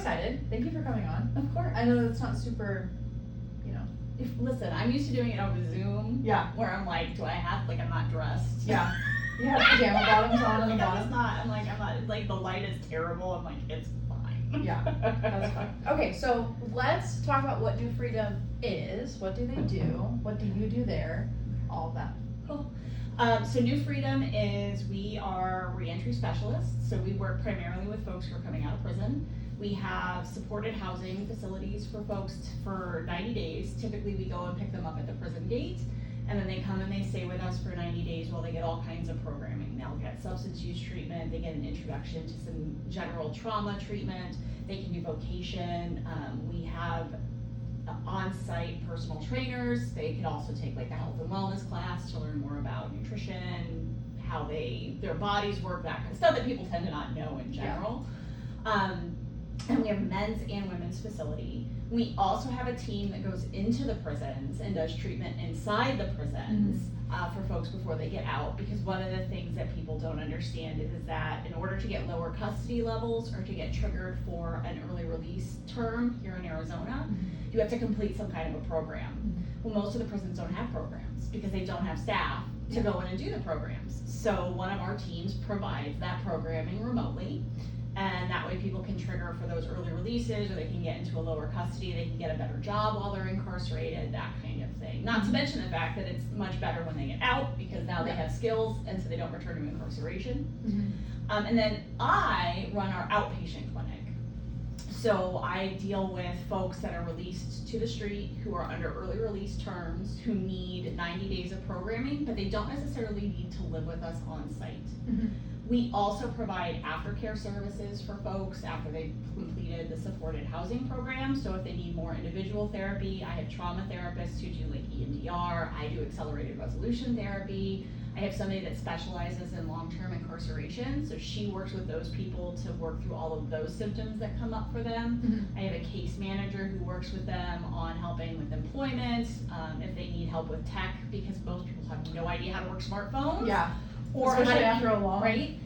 excited. Thank you for coming on. Of course. I know it's not super, you know. Listen, I'm used to doing it over Zoom. Yeah. Where I'm like, do I have, like, I'm not dressed. Yeah. You have pajama bottoms on and Like, the I'm just bottom. I'm not, like, the light is terrible. I'm like, it's fine. Yeah, that's fine. Okay, so let's talk about what New Freedom is. What do they do? What do you do there? All of that. Cool. So New Freedom is, we are reentry specialists. So we work primarily with folks who are coming out of prison. We have supported housing facilities for folks for 90 days. Typically, we go and pick them up at the prison gate, and then they come and they stay with us for 90 days while they get all kinds of programming. They'll get substance use treatment, they get an introduction to some general trauma treatment, they can do vocation. We have on-site personal trainers. They could also take like the health and wellness class to learn more about nutrition, how their bodies work, that kind of stuff that people tend to not know in general. And we have a men's and women's facility. We also have a team that goes into the prisons and does treatment inside the prisons for folks before they get out, because one of the things that people don't understand is that in order to get lower custody levels or to get triggered for an early release term here in Arizona, you have to complete some kind of a program. Well, most of the prisons don't have programs because they don't have staff to go in and do the programs. So one of our teams provides that programming remotely. And that way people can trigger for those early releases, or they can get into a lower custody, they can get a better job while they're incarcerated, that kind of thing. Not to mention the fact that it's much better when they get out, because now they have skills and so they don't return to incarceration. And then I run our outpatient clinic. So I deal with folks that are released to the street, who are under early release terms, who need 90 days of programming, but they don't necessarily need to live with us on site. We also provide aftercare services for folks after they've completed the supported housing program. So if they need more individual therapy, I have trauma therapists who do like EMDR, I do accelerated resolution therapy. I have somebody that specializes in long-term incarceration, so she works with those people to work through all of those symptoms that come up for them. I have a case manager who works with them on helping with employment, if they need help with tech, because most people have no idea how to work smartphones. Yeah. Or especially after a long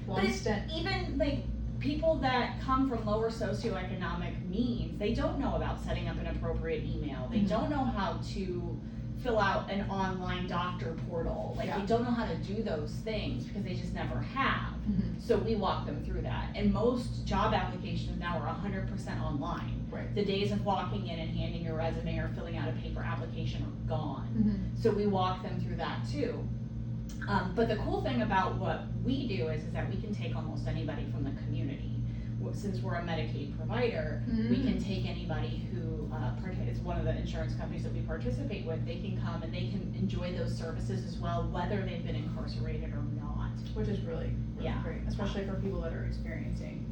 but it's stint. even like people that come from lower socioeconomic means, they don't know about setting up an appropriate email. They don't know how to fill out an online doctor portal. Like they don't know how to do those things because they just never have. So we walk them through that. And most job applications now are 100% online. Right. The days of walking in and handing your resume or filling out a paper application are gone. So we walk them through that too. But the cool thing about what we do is that we can take almost anybody from the community. Since we're a Medicaid provider, we can take anybody who is one of the insurance companies that we participate with. They can come and they can enjoy those services as well, whether they've been incarcerated or not. Which is really great, especially for people that are experiencing,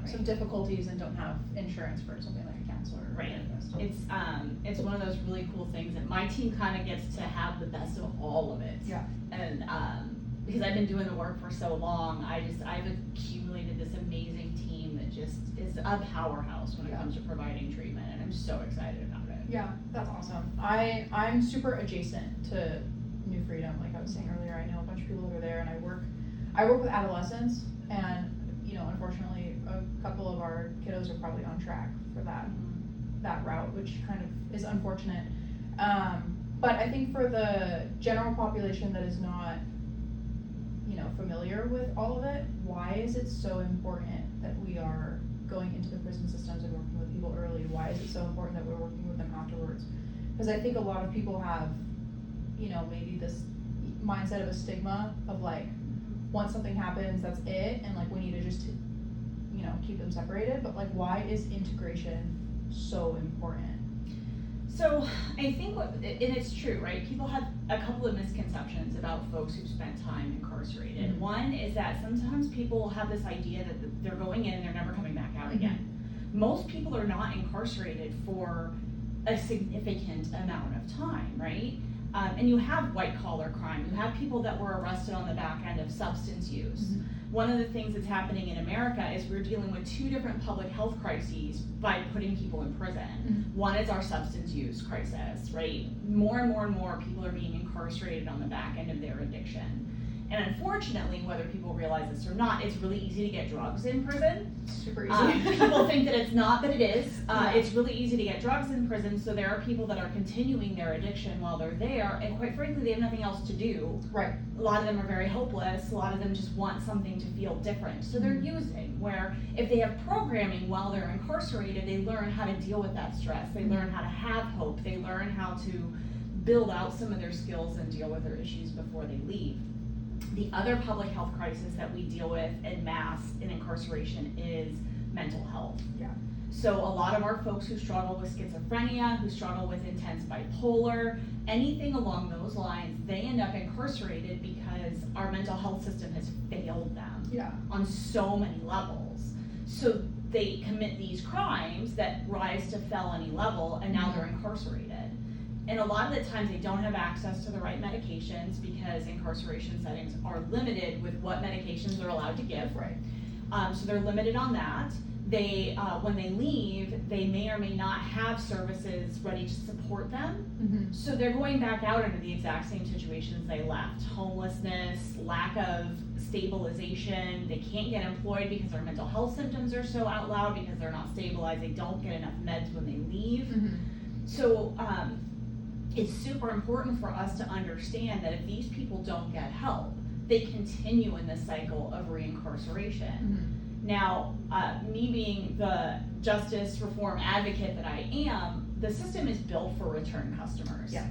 some difficulties and don't have insurance for something like a counselor. Right. It's one of those really cool things that my team kind of gets to have the best of all of it. Yeah. And because I've been doing the work for so long, I've accumulated this amazing team that just is a powerhouse when it comes to providing treatment, and I'm so excited about it. Yeah, that's awesome. I'm super adjacent to New Freedom, like I was saying earlier. I know a bunch of people that are there, and I work with adolescents, and unfortunately a couple of our kiddos are probably on track for that route, which kind of is unfortunate. But I think for the general population that is not familiar with all of it, why is it so important that we are going into the prison systems and working with people early? Why is it so important that we're working with them afterwards? Because I think a lot of people have maybe this mindset of a stigma of like, once something happens, that's it, and like we need to just keep them separated. But like, why is integration so important? So I think and it's true, right? People have a couple of misconceptions about folks who've spent time incarcerated. One is that sometimes people have this idea that they're going in and they're never coming back out again. Most people are not incarcerated for a significant amount of time, right? And you have white collar crime. You have people that were arrested on the back end of substance use. One of the things that's happening in America is we're dealing with two different public health crises by putting people in prison. One is our substance use crisis, right? More and more and more people are being incarcerated on the back end of their addiction. And unfortunately, whether people realize this or not, it's really easy to get drugs in prison. Super easy. People think that it's not, but it is. Yeah. It's really easy to get drugs in prison, so there are people that are continuing their addiction while they're there, and quite frankly, they have nothing else to do. Right. A lot of them are very hopeless, a lot of them just want something to feel different, so they're using, where if they have programming while they're incarcerated, they learn how to deal with that stress, they learn how to have hope, they learn how to build out some of their skills and deal with their issues before they leave. The other public health crisis that we deal with en masse in incarceration is mental health. Yeah. So a lot of our folks who struggle with schizophrenia, who struggle with intense bipolar, anything along those lines, they end up incarcerated because our mental health system has failed them Yeah. on so many levels. So they commit these crimes that rise to felony level, and now they're incarcerated. And a lot of the times they don't have access to the right medications because incarceration settings are limited with what medications they're allowed to give. Right. So they're limited on that. They, when they leave, they may or may not have services ready to support them. Mm-hmm. So they're going back out into the exact same situations they left. Homelessness, lack of stabilization, they can't get employed because their mental health symptoms are so out loud because they're not stabilized, they don't get enough meds when they leave. Mm-hmm. So it's super important for us to understand that if these people don't get help, they continue in this cycle of reincarceration. Mm-hmm. Now, me being the justice reform advocate that I am, the system is built for return customers. Yeah.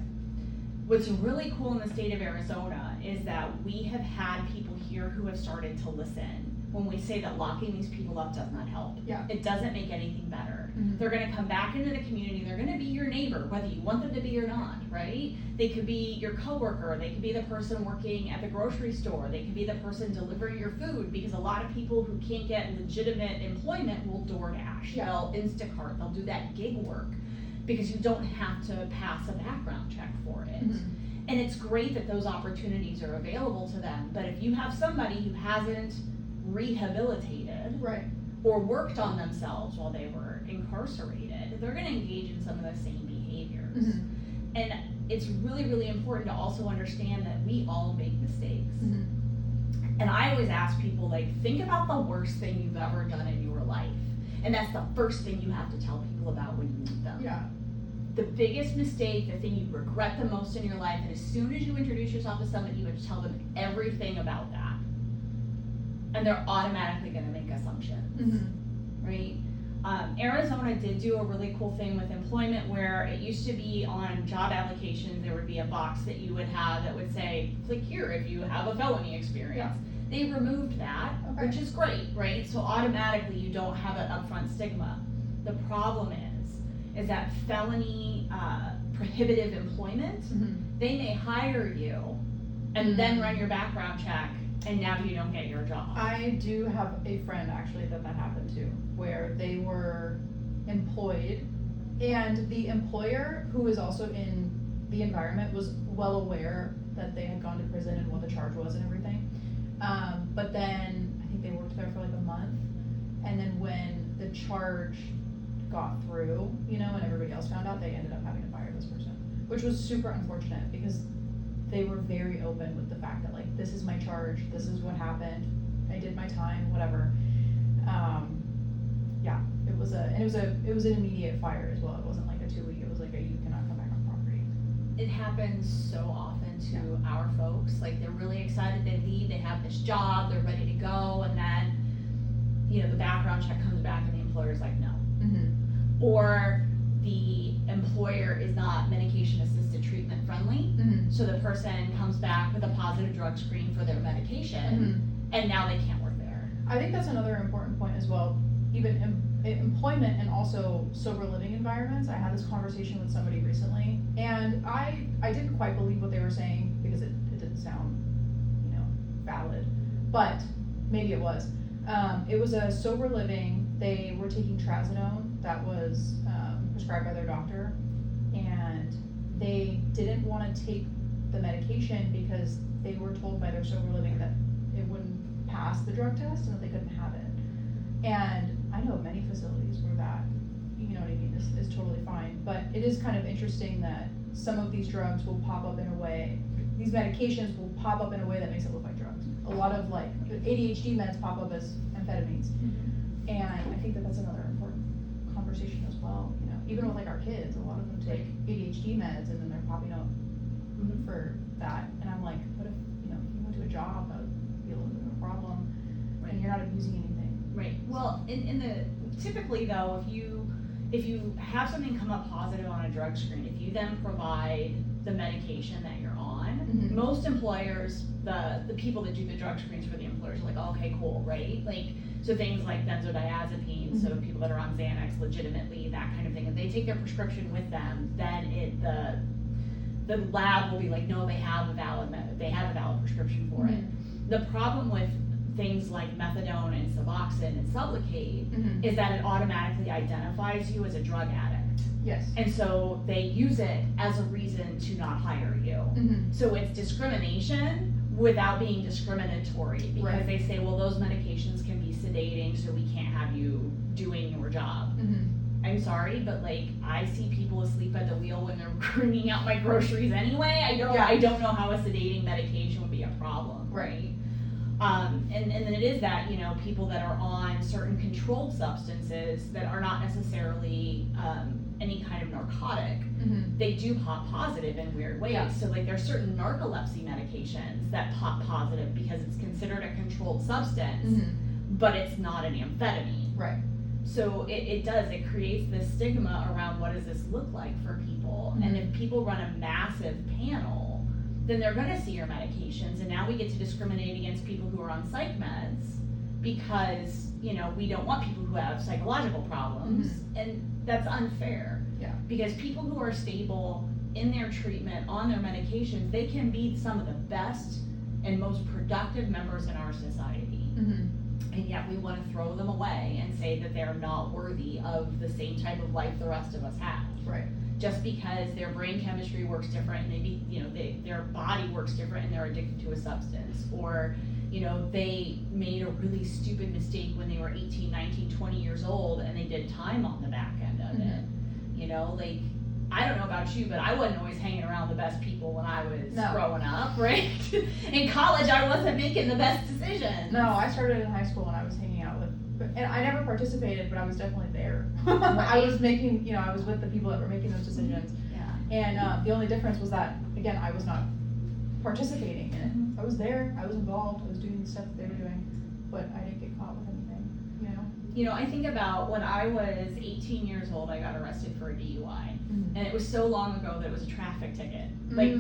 What's really cool in the state of Arizona is that we have had people here who have started to listen when we say that locking these people up does not help. Yeah. It doesn't make anything better. Mhm. They're gonna come back into the community, they're gonna be your neighbor, whether you want them to be or not, right? They could be your coworker, they could be the person working at the grocery store, they could be the person delivering your food, because a lot of people who can't get legitimate employment will DoorDash, Yeah. they'll Instacart, they'll do that gig work, because you don't have to pass a background check for it. Mhm. And it's great that those opportunities are available to them, but if you have somebody who hasn't rehabilitated Right. or worked on themselves while they were incarcerated, they're gonna engage in some of the same behaviors. Mhm. And it's really, really important to also understand that we all make mistakes. Mhm. And I always ask people, like, think about the worst thing you've ever done in your life. And that's the first thing you have to tell people about when you meet them. Yeah. The biggest mistake, the thing you regret the most in your life, and as soon as you introduce yourself to somebody, you have to tell them everything about that. And they're automatically gonna make assumptions, Mhm. right? Arizona did do a really cool thing with employment where it used to be on job applications, there would be a box that you would have that would say, click here if you have a felony experience. Yeah. They removed that, Okay. which is great, right? So automatically you don't have an upfront stigma. The problem is that felony prohibitive employment, Mhm. they may hire you and then run your background check, and now you don't get your job. I do have a friend actually that happened to, where they were employed and the employer, who is also in the environment, was well aware that they had gone to prison and what the charge was and everything. But then I think they worked there for like a month, and then when the charge got through, you know, and everybody else found out, they ended up having to fire this person, which was super unfortunate because they were very open with the fact that, like, this is my charge, this is what happened, I did my time, whatever. Yeah, it was an immediate fire as well. It wasn't like a 2-week, it was like you cannot come back on property. It happens so often to our folks, like they're really excited, they leave, they have this job, they're ready to go, and then, you know, the background check comes back and the employer's like, no. Mm-hmm. Or the employer is not medication assisted treatment friendly, Mm-hmm. so the person comes back with a positive drug screen for their medication, and now they can't work there. I think that's another important point as well, even employment and also sober living environments. I had this conversation with somebody recently, and I didn't quite believe what they were saying because it didn't sound, you know, valid, but maybe it was. It was a sober living, they were taking trazodone that was prescribed by their doctor, and they didn't want to take the medication because they were told by their sober living that it wouldn't pass the drug test and that they couldn't have it. And I know many facilities where that, you know what I mean, is totally fine, but it is kind of interesting that some of these drugs will pop up in a way, these medications will pop up in a way that makes it look like drugs. a lot of like ADHD meds pop up as amphetamines. And I think that that's another important conversation as well, you know, even with like our kids, a lot of them take ADHD meds and then they're popping up for that. And I'm like, what if, you know, if you went to a job, that would be a little bit of a problem, and you're not abusing anything. Right, well, typically though, if you have something come up positive on a drug screen, if you then provide the medication that you're on, most employers, the people that do the drug screens for the employers are like, oh, okay, cool, right? Like, so things like benzodiazepines, so people that are on Xanax legitimately, that kind of thing, if they take their prescription with them, then the lab will be like, no, they have a valid prescription for it. The problem with things like methadone and Suboxone and Sublocade is that it automatically identifies you as a drug addict. Yes. And so they use it as a reason to not hire you. So it's discrimination without being discriminatory, because they say, well, those medications can be sedating, so we can't have you doing your job. I'm sorry, but like, I see people asleep at the wheel when they're bringing out my groceries anyway. I don't know how a sedating medication would be a problem, right? And then it is that, you know, people that are on certain controlled substances that are not necessarily any kind of narcotic, they do pop positive in weird ways. So like there's certain narcolepsy medications that pop positive because it's considered a controlled substance, but it's not an amphetamine. Right. So it creates this stigma around what does this look like for people. And if people run a massive panel, then they're gonna see your medications, and now we get to discriminate against people who are on psych meds because, you know, we don't want people who have psychological problems, and that's unfair. Because people who are stable in their treatment, on their medications, they can be some of the best and most productive members in our society. And yet we want to throw them away and say that they're not worthy of the same type of life the rest of us have. Right. Just because their brain chemistry works different, and maybe, you know, their body works different and they're addicted to a substance, or, you know, they made a really stupid mistake when they were 18, 19, 20 years old and they did time on the back end of it. You know, like, I don't know about you, but I wasn't always hanging around the best people when I was growing up, right? In college, I wasn't making the best decisions. No, I started in high school and I was hanging out with, and I never participated, but I was definitely there. I was making, you know, I was with the people that were making those decisions. And the only difference was that, again, I was not participating in it. I was there, I was involved, I was doing the stuff that they were doing, but I didn't get caught with anything, you know? You know, I think about when I was 18 years old, I got arrested for a DUI. And it was so long ago that it was a traffic ticket. Like,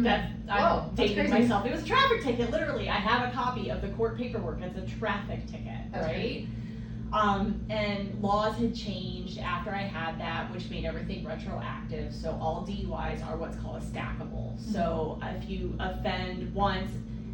I'm dating myself. It was a traffic ticket, literally. I have a copy of the court paperwork. It's a traffic ticket, right? And laws had changed after I had that, which made everything retroactive. So all DUIs are what's called a stackable. So if you offend once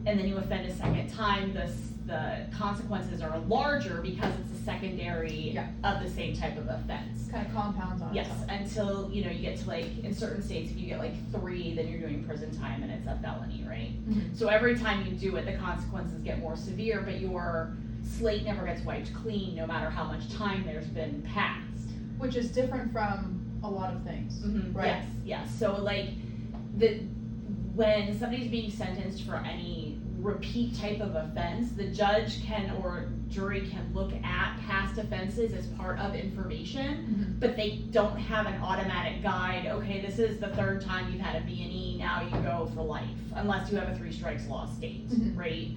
and then you offend a second time, the consequences are larger because it's a secondary of the same type of offense. Kind of compounds on itself. Until, you know, you get to, like, in certain states, if you get like 3, then you're doing prison time and it's a felony, right? So every time you do it, the consequences get more severe, but your slate never gets wiped clean no matter how much time there's been passed. Which is different from a lot of things, right? Yes. So like, when somebody's being sentenced for any repeat type of offense, the judge can, or jury can, look at past offenses as part of information, but they don't have an automatic guide. Okay, this is the 3rd time you've had a B&E, now you go for life, unless you have a 3 strikes law state, right?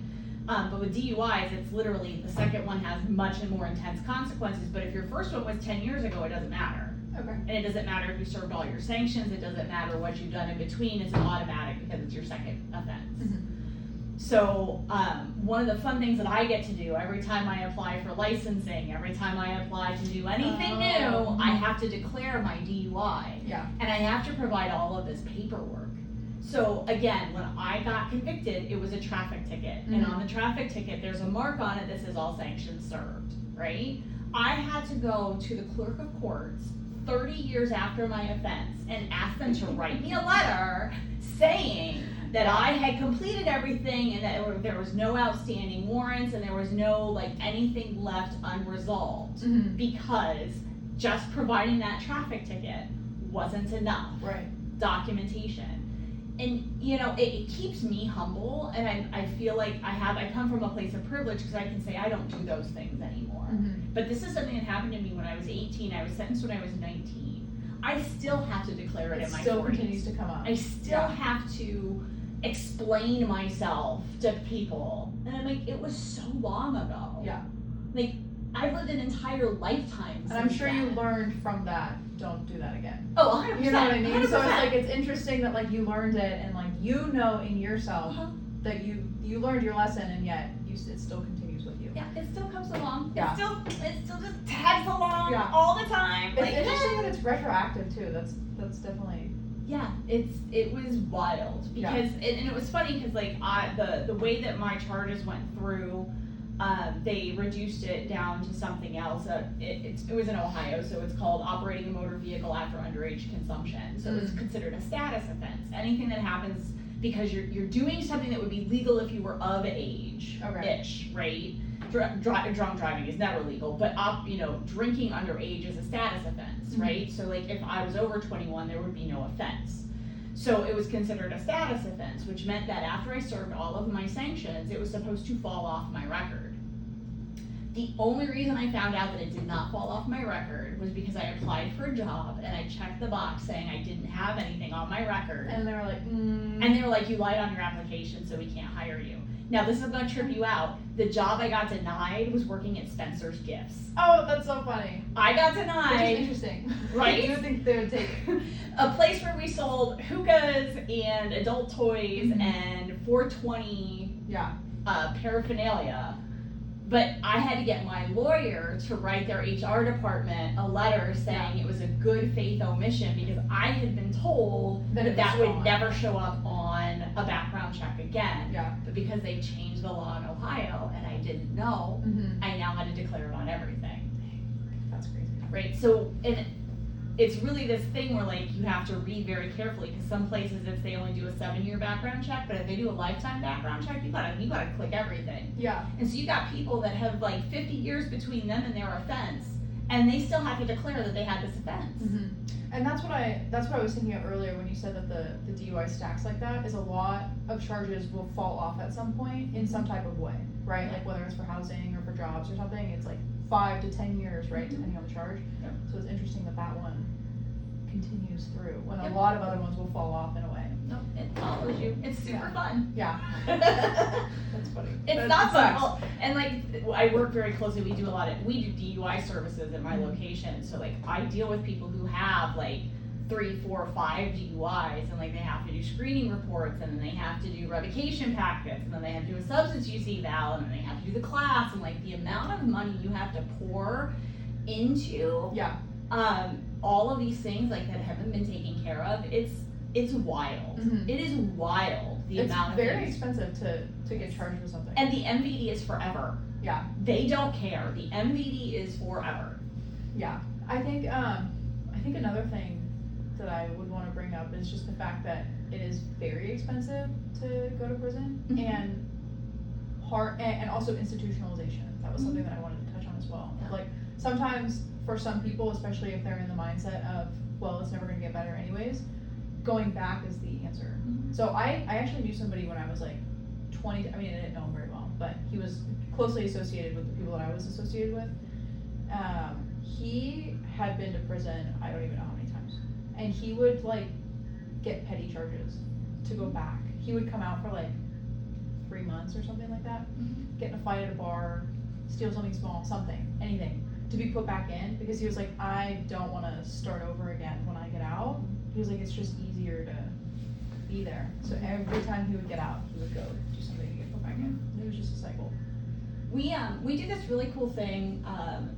But with DUIs, it's literally, the second one has much more intense consequences, but if your first one was 10 years ago, it doesn't matter. And it doesn't matter if you served all your sanctions, it doesn't matter what you've done in between, it's an automatic because it's your second offense. So one of the fun things that I get to do every time I apply for licensing, every time I apply to do anything new, I have to declare my DUI. And I have to provide all of this paperwork. So again, when I got convicted, it was a traffic ticket. And on the traffic ticket, there's a mark on it that says all sanctions served, right? I had to go to the clerk of courts 30 years after my offense and ask them to write me a letter saying that I had completed everything and that there was no outstanding warrants and there was no, like, anything left unresolved, because just providing that traffic ticket wasn't enough documentation. you know, it keeps me humble, and I feel like I come from a place of privilege because I can say I don't do those things anymore. Mhm. But this is something that happened to me when I was 18. I was sentenced when I was 19. I still have to declare it It in my still 40s. continues to come up. I still Yeah. have to explain myself to people, and I'm like, it was so long ago. Yeah. Like, I've lived an entire lifetime. And I'm since sure you then. learned from that, don't do that again. Oh, 100%. You know what I mean? So 100%. it's like, it's interesting that like you learned it and like you know in yourself Uh-huh. that you learned your lesson and yet it still continues with you. Yeah, it still comes along. Yeah. It still just tags along Yeah. all the time. It's Like, interesting that it's retroactive too. That's definitely. yeah, it was wild Yeah. because and it was funny because like the way that my charges went through, they reduced it down to something else. It was in Ohio, so it's called operating a motor vehicle after underage consumption. So it's considered a status offense. Anything that happens because you're doing something that would be legal if you were of age, ish, right? Drunk driving is never legal, but drinking underage is a status offense, right? So like if I was over 21, there would be no offense. So it was considered a status offense, which meant that after I served all of my sanctions, it was supposed to fall off my record. The only reason I found out that it did not fall off my record was because I applied for a job and I checked the box saying I didn't have anything on my record. And they were like, And they were like, you lied on your application, so we can't hire you. Now, this is gonna trip you out. The job I got denied was working at Spencer's Gifts. oh, that's so funny. I got Which is denied. interesting. Right? You would think they would take it. A place where we sold hookahs and adult toys Mhm. and 420 Yeah. paraphernalia. But I had to get my lawyer to write their HR department a letter saying it was a good faith omission because I had been told That it that was would gone. never show up on a background check again. Yeah. But because they changed the law in Ohio and I didn't know, Mm-hmm. I now had to declare it on everything. That's crazy. Right? So, and it's really this thing where like you have to read very carefully because some places if they only do a 7-year background check, but if they do a lifetime background check, you gotta click everything. Yeah. And so you got people that have like 50 years between them and their offense, and they still have to declare that they had this offense. Mm-hmm. And that's what I was thinking of earlier when you said that the DUI stacks like that is a lot of charges will fall off at some point in some type of way, right? Like whether it's for housing or for jobs or something, it's like 5 to 10 years, right, depending on the charge. Yep. So it's interesting that one continues through when Yep. a lot of other ones will fall off in a way. No, it follows you. It's super fun. Yeah. It's That's funny. not That fun. And like I work very closely. We do DUI services at my Mhm. location. So like I deal with people who have like 3, 4, 5 DUIs, and like they have to do screening reports, and then they have to do revocation packets, and then they have to do a substance use eval, and then they have to do the class, and like the amount of money you have to pour into Yeah. all of these things like that haven't been taken care of. It's wild. Mhm. It is wild the It's amount of very things. expensive to get charged with something. And the MVD is forever. Yeah. They don't care. The MVD is forever. Yeah, I think another thing that I would want to bring up is just the fact that it is very expensive to go to prison Mhm. and also institutionalization. That was something that I wanted to touch on as well. Yeah. Like sometimes for some people, especially if they're in the mindset of, well, it's never going to get better anyways, going back is the answer. Mhm. So I actually knew somebody when I was like 20. I mean, I didn't know him very well, but he was closely associated with the people that I was associated with. He had been to prison, I don't even know how many times, and he would like get petty charges to go back. He would come out for like 3 months or something like that, get in a fight at a bar, steal something small, anything, to be put back in because he was like, I don't want to start over again when I get out. He was like, it's just easier to be there. So every time he would get out, he would go do something to get put back in. It was just a cycle. We do this really cool thing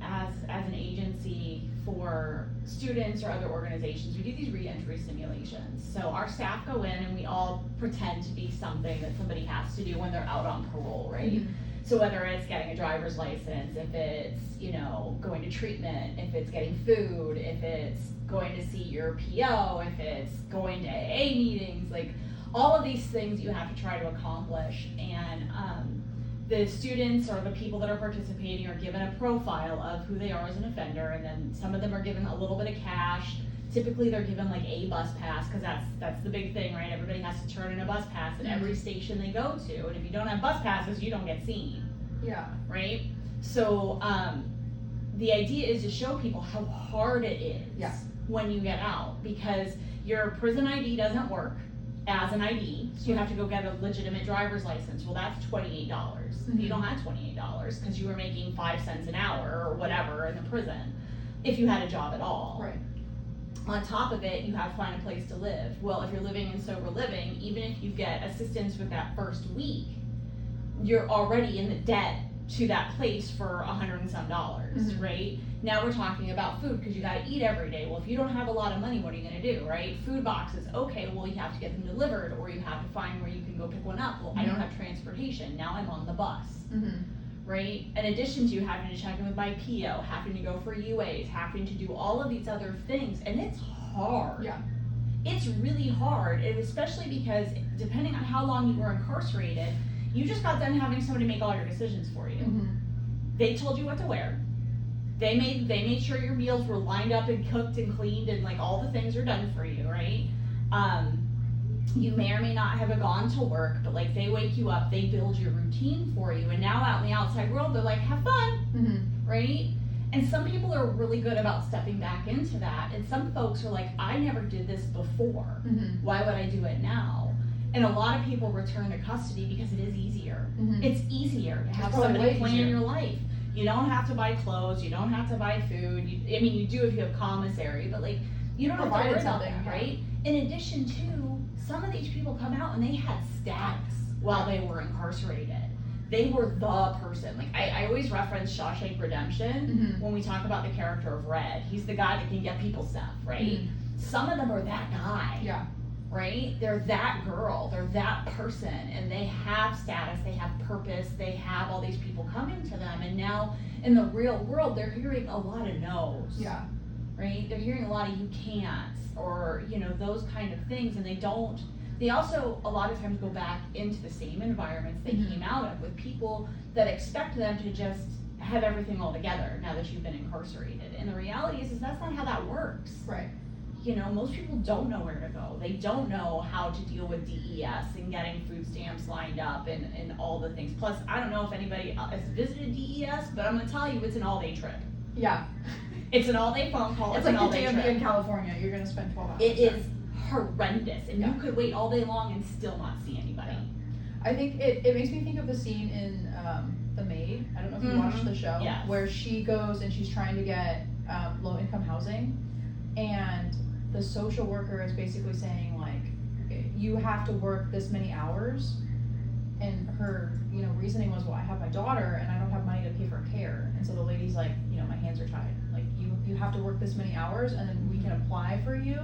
as an agency for students or other organizations. We do these re-entry simulations. So our staff go in and we all pretend to be something that somebody has to do when they're out on parole, right? Mhm. So whether it's getting a driver's license, if it's, going to treatment, if it's getting food, if it's going to see your PO, if it's going to AA meetings, like all of these things you have to try to accomplish. And the students or the people that are participating are given a profile of who they are as an offender, and then some of them are given a little bit of cash Typically, they're given like a bus pass, because that's the big thing, right? Everybody has to turn in a bus pass at every station they go to, and if you don't have bus passes, you don't get seen, Yeah. right? So the idea is to show people how hard it is Yeah. when you get out, because your prison ID doesn't work as an ID, so you have to go get a legitimate driver's license. Well, that's $28. You don't have $28 because you were making 5 cents an hour or whatever in the prison, if you had a job at all. Right. On top of it, you have to find a place to live. Well, if you're living in sober living, even if you get assistance with that first week, you're already in the debt to that place for $100 and some, right? Now we're talking about food, because you gotta eat every day. Well, if you don't have a lot of money, what are you gonna do, right? Food boxes, okay, well, you have to get them delivered, or you have to find where you can go pick one up. Well, I don't have transportation, now I'm on the bus, right? In addition to having to check in with my PO, having to go for UAs, having to do all of these other things, and it's hard. Yeah. It's really hard, and especially because depending on how long you were incarcerated, you just got done having somebody make all your decisions for you. They told you what to wear. They made sure your meals were lined up and cooked and cleaned, and like all the things are done for you, right? You may or may not have gone to work, but like they wake you up, they build your routine for you, and now out in the outside world, they're like, have fun, right? And some people are really good about stepping back into that, and some folks are like, I never did this before. Why would I do it now? And a lot of people return to custody because it is easier. It's easier to have somebody plan your life. You don't have to buy clothes, you don't have to buy food. You do if you have commissary, but like, you don't have to worry about that, right? In addition to, some of these people come out and they had status while they were incarcerated. They were the person. Like, I always reference Shawshank Redemption when we talk about the character of Red. He's the guy that can get people stuff, right? Some of them are that guy. Yeah. Right? They're that girl, they're that person, and they have status, they have purpose, they have all these people coming to them, and now in the real world, they're hearing a lot of no's. Yeah. Right? They're hearing a lot of you can't, or, those kind of things, and they also a lot of times go back into the same environments they came out of, with people that expect them to just have everything all together now that you've been incarcerated. And the reality is that's not how that works. Right. Most people don't know where to go. They don't know how to deal with DES and getting food stamps lined up and all the things. Plus, I don't know if anybody has visited DES, but I'm gonna tell you, it's an all-day trip. Yeah. It's an all-day phone call. It's an like the all-day DMV trip. in California. You're gonna spend 12 hours. It is horrendous, and Yeah. you could wait all day long and still not see anybody. Yeah. I think it makes me think of the scene in The Maid. I don't know if you watched the show. Yes. Where she goes and she's trying to get low-income housing, and the social worker is basically saying, like, you have to work this many hours, and her reasoning was, well, I have my daughter and I don't have money to pay for care. And so the lady's like, my hands are tied, like, you have to work this many hours, and then we can apply for you,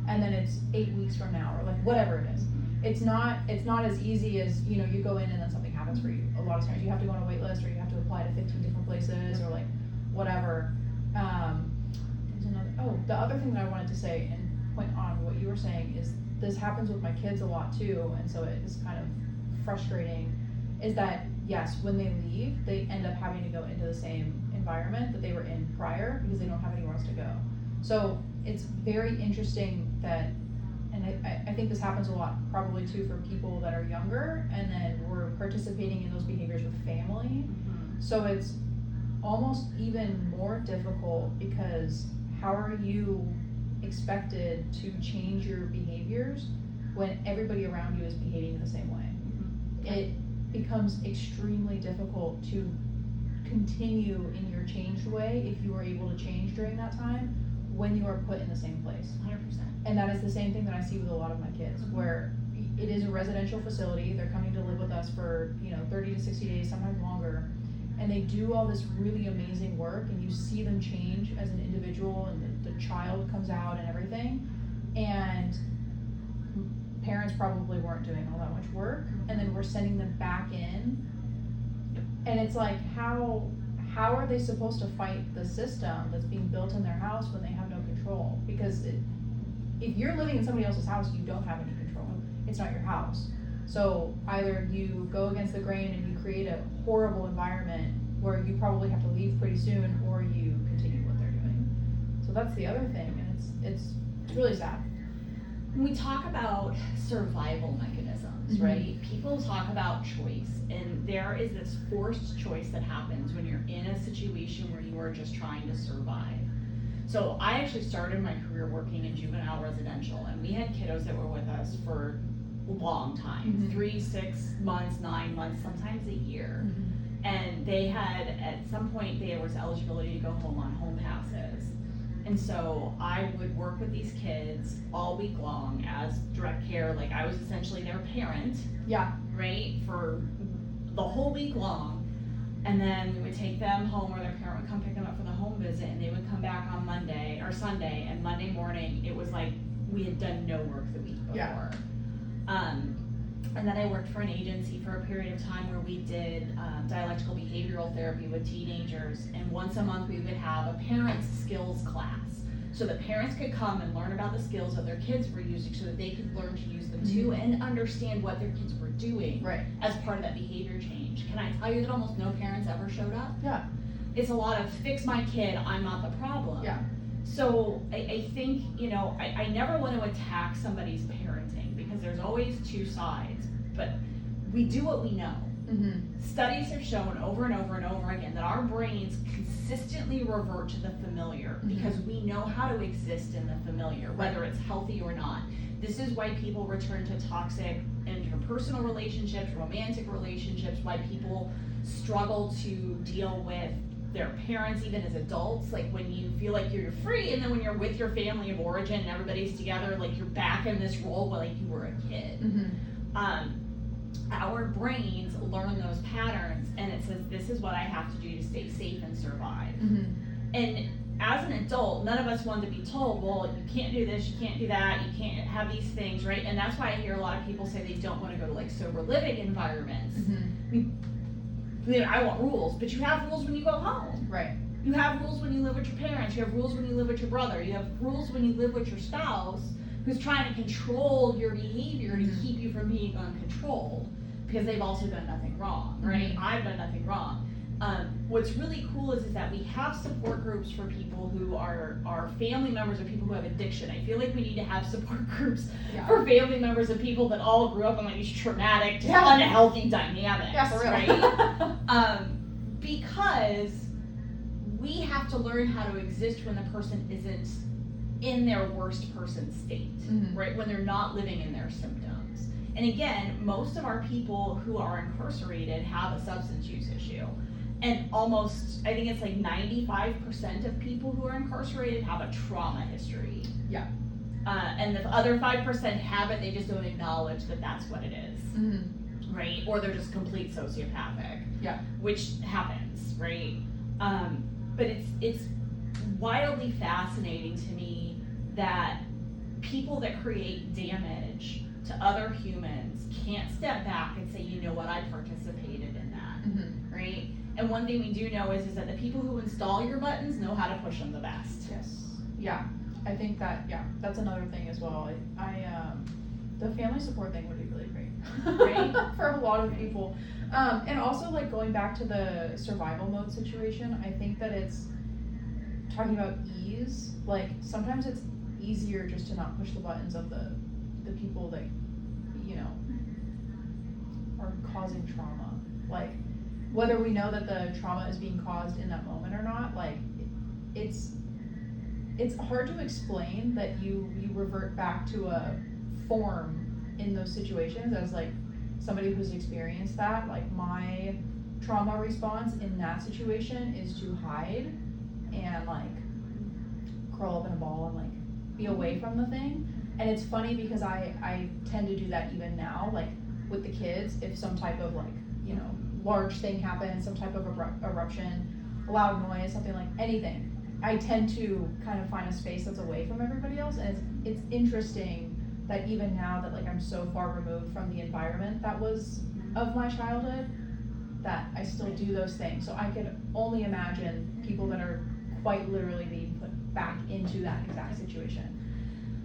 and then it's 8 weeks from now, or like whatever it is. It's not as easy as you go in and then something happens for you. A lot of times you have to go on a wait list, or you have to apply to 15 different places, or like whatever. The other thing that I wanted to say, and point on what you were saying, is this happens with my kids a lot too, and so it is kind of frustrating, is that yes, when they leave, they end up having to go into the same environment that they were in prior, because they don't have anywhere else to go. So it's very interesting that, and I think this happens a lot probably too for people that are younger, and then we're participating in those behaviors with family. So it's almost even more difficult, because how are you expected to change your behaviors when everybody around you is behaving in the same way? It becomes extremely difficult to continue in your changed way, if you were able to change during that time, when you are put in the same place. 100%. And that is the same thing that I see with a lot of my kids, where it is a residential facility, they're coming to live with us for 30 to 60 days, sometimes longer, and they do all this really amazing work, and you see them change as an individual, and the child comes out and everything, and parents probably weren't doing all that much work, and then we're sending them back in, and it's like, how are they supposed to fight the system that's being built in their house when they have no control? Because if you're living in somebody else's house, you don't have any control. It's not your house. So either you go against the grain and you create a horrible environment where you probably have to leave pretty soon, or you continue what they're doing. So that's the other thing, and it's It's really sad. When we talk about survival mechanisms, Mhm. right? People talk about choice, and there is this forced choice that happens when you're in a situation where you are just trying to survive. So I actually started my career working in juvenile residential, and we had kiddos that were with us for a long time, Mhm. 3, 6 months, 9 months, sometimes a year. Mm-hmm. And they had, at some point, there was eligibility to go home on home passes. And so I would work with these kids all week long as direct care, like I was essentially their parent, Yeah. right, for the whole week long. And then we would take them home, or their parent would come pick them up for the home visit, and they would come back on Monday or Sunday, and Monday morning, it was like we had done no work the week before. Yeah. And then I worked for an agency for a period of time where we did dialectical behavioral therapy with teenagers, and once a month we would have a parents' skills class. So that parents could come and learn about the skills that their kids were using so that they could learn to use them too and understand what their kids were doing Right. as part of that behavior change. Can I tell you that almost no parents ever showed up? Yeah. It's a lot of fix my kid, I'm not the problem. Yeah. So I think, I never want to attack somebody's parenting because there's always two sides, but we do what we know. Mm-hmm. Studies have shown over and over and over again that our brains consistently revert to the familiar because we know how to exist in the familiar, whether it's healthy or not. This is why people return to toxic interpersonal relationships, romantic relationships, why people struggle to deal with their parents even as adults, like when you feel like you're free and then when you're with your family of origin and everybody's together, like you're back in this role like you were a kid. Mm-hmm. Our brains learn those patterns, and it says this is what I have to do to stay safe and survive. Mm-hmm. And as an adult, none of us want to be told, well, you can't do this, you can't do that, you can't have these things, right? And that's why I hear a lot of people say they don't want to go to like sober living environments. Mm-hmm. I want rules, but you have rules when you go home. Right. You have rules when you live with your parents, you have rules when you live with your brother, you have rules when you live with your spouse who's trying to control your behavior to keep you from being uncontrolled because they've also done nothing wrong, right? I've done nothing wrong. What's really cool is that we have support groups for people who are family members of people who have addiction. I feel like we need to have support groups for family members of people that all grew up in like these traumatic, unhealthy dynamics, Yeah, for real. right? Because we have to learn how to exist when the person isn't in their worst person state, right? When they're not living in their symptoms. And again, most of our people who are incarcerated have a substance use issue. And almost, I think it's like 95% of people who are incarcerated have a trauma history. Yeah. And the other 5% have it, they just don't acknowledge that that's what it is, right? Or they're just complete sociopathic. Yeah. Which happens, right? But it's wildly fascinating to me that people that create damage to other humans can't step back and say, you know what, I participated in that, right? And one thing we do know is that the people who install your buttons know how to push them the best. Yes. Yeah. I think that, that's another thing as well. The family support thing would be really great. Right. For a lot of people. And also like going back to the survival mode situation, I think that it's talking about ease, like sometimes it's easier just to not push the buttons of the people that, are causing trauma. Like, whether we know that the trauma is being caused in that moment or not, like, it's hard to explain that you revert back to a form in those situations as, like, somebody who's experienced that. Like, my trauma response in that situation is to hide and, like, curl up in a ball and, like, be away from the thing. And it's funny because I tend to do that even now, like, with the kids. If some type of, like, large thing happens, some type of eruption, a loud noise, something like anything, I tend to kind of find a space that's away from everybody else. And it's interesting that even now that, like, I'm so far removed from the environment that was of my childhood, that I still do those things. So I could only imagine people that are quite literally being put back into that exact situation.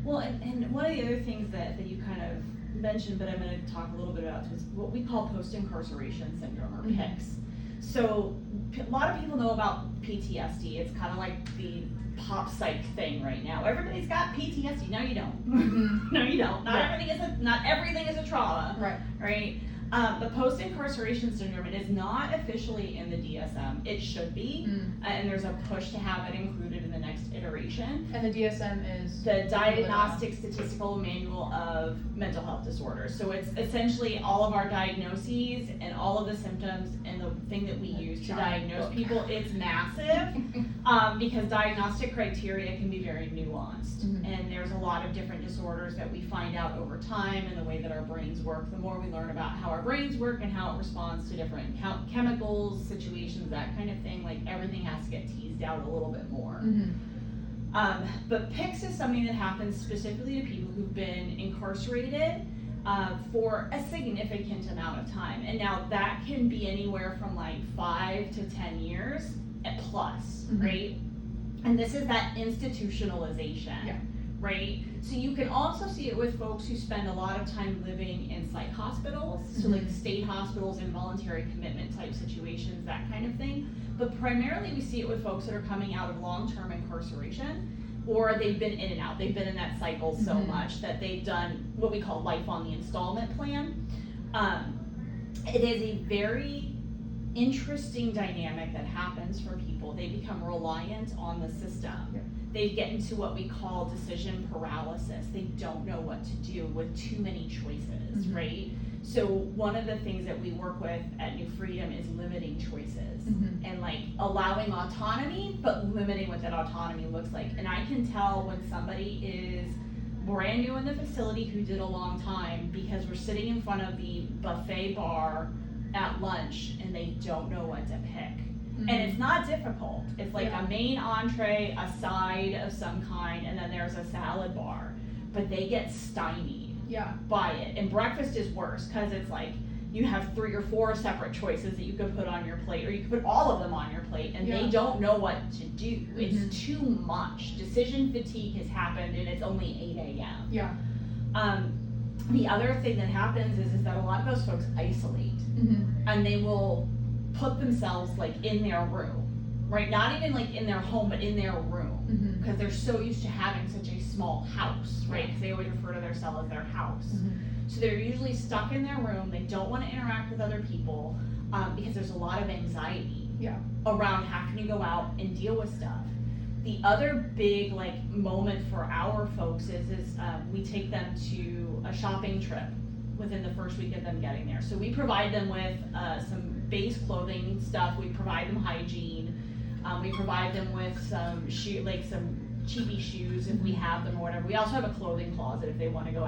Well, and one of the other things that you kind of mentioned, but I'm going to talk a little bit about, is what we call post-incarceration syndrome, or PICS. So a lot of people know about PTSD. It's kind of like the pop psych thing right now. Everybody's got PTSD. No, you don't. Mhm. No, you don't. Not Right. everything is a trauma. Right. Right? The post-incarceration syndrome, it is not officially in the DSM. It should be, and there's a push to have it included in the next iteration. And the DSM is The Diagnostic Statistical Manual of Mental Health Disorders. So it's essentially all of our diagnoses and all of the symptoms and the thing that we use to giant diagnose book. people. It's massive because diagnostic criteria can be very nuanced. Mhm. And there's a lot of different disorders that we find out over time and the way that our brains work. The more we learn about how our brains work and how it responds to different chemicals, situations, that kind of thing, like everything has to get teased out a little bit more. Mhm. But PICS is something that happens specifically to people who've been incarcerated for a significant amount of time. And now that can be anywhere from like 5 to 10 years at plus, Mhm. right? And this is that institutionalization, Yeah. right? So you can also see it with folks who spend a lot of time living in psych hospitals, so like Mhm. state hospitals, involuntary commitment type situations, that kind of thing. But primarily we see it with folks that are coming out of long-term incarceration, or they've been in and out. They've been in that cycle so Mhm. much that they've done what we call life on the installment plan. It is a very interesting dynamic that happens for people. They become reliant on the system. Yeah. They get into what we call decision paralysis. They don't know what to do with too many choices, Mhm. right? So one of the things that we work with at New Freedom is limiting choices Mhm. and like allowing autonomy, but limiting what that autonomy looks like. And I can tell when somebody is brand new in the facility who did a long time because we're sitting in front of the buffet bar at lunch and they don't know what to pick. Mhm. And it's not difficult. It's like Yeah. a main entree, a side of some kind, and then there's a salad bar. But they get stymied Yeah. by it. And breakfast is worse because it's like you have 3 or 4 separate choices that you could put on your plate, or you could put all of them on your plate, and Yeah. they don't know what to do. Mhm. It's too much. Decision fatigue has happened, and it's only 8 a.m. Yeah. The other thing that happens is that a lot of those folks isolate, Mhm. and they will put themselves like in their room, right? Not even like in their home, but in their room, Mhm. because they're so used to having such a small house, right? Because they always refer to their cell as their house. Mhm. So they're usually stuck in their room. They don't want to interact with other people because there's a lot of anxiety Yeah. around having to go out and deal with stuff. The other big like moment for our folks is we take them to a shopping trip within the first week of them getting there. So we provide them with some base clothing stuff. We provide them hygiene. We provide them with some some cheapy shoes if we have them or whatever. We also have a clothing closet if they want to go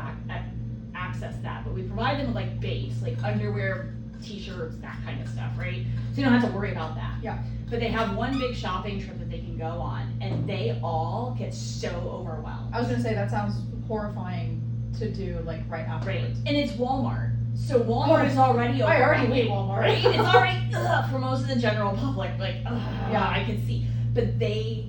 access that. But we provide them with like base, like underwear, t-shirts, that kind of stuff, right? So you don't have to worry about that. Yeah. But they have one big shopping trip that they can go on, and they all get so overwhelmed. I was gonna say that sounds horrifying to do like right Right, afterwards. and it's Walmart. So Walmart is already I already overwhelmed, hate Walmart. right? It's already for most of the general public, like Yeah. I can see. But they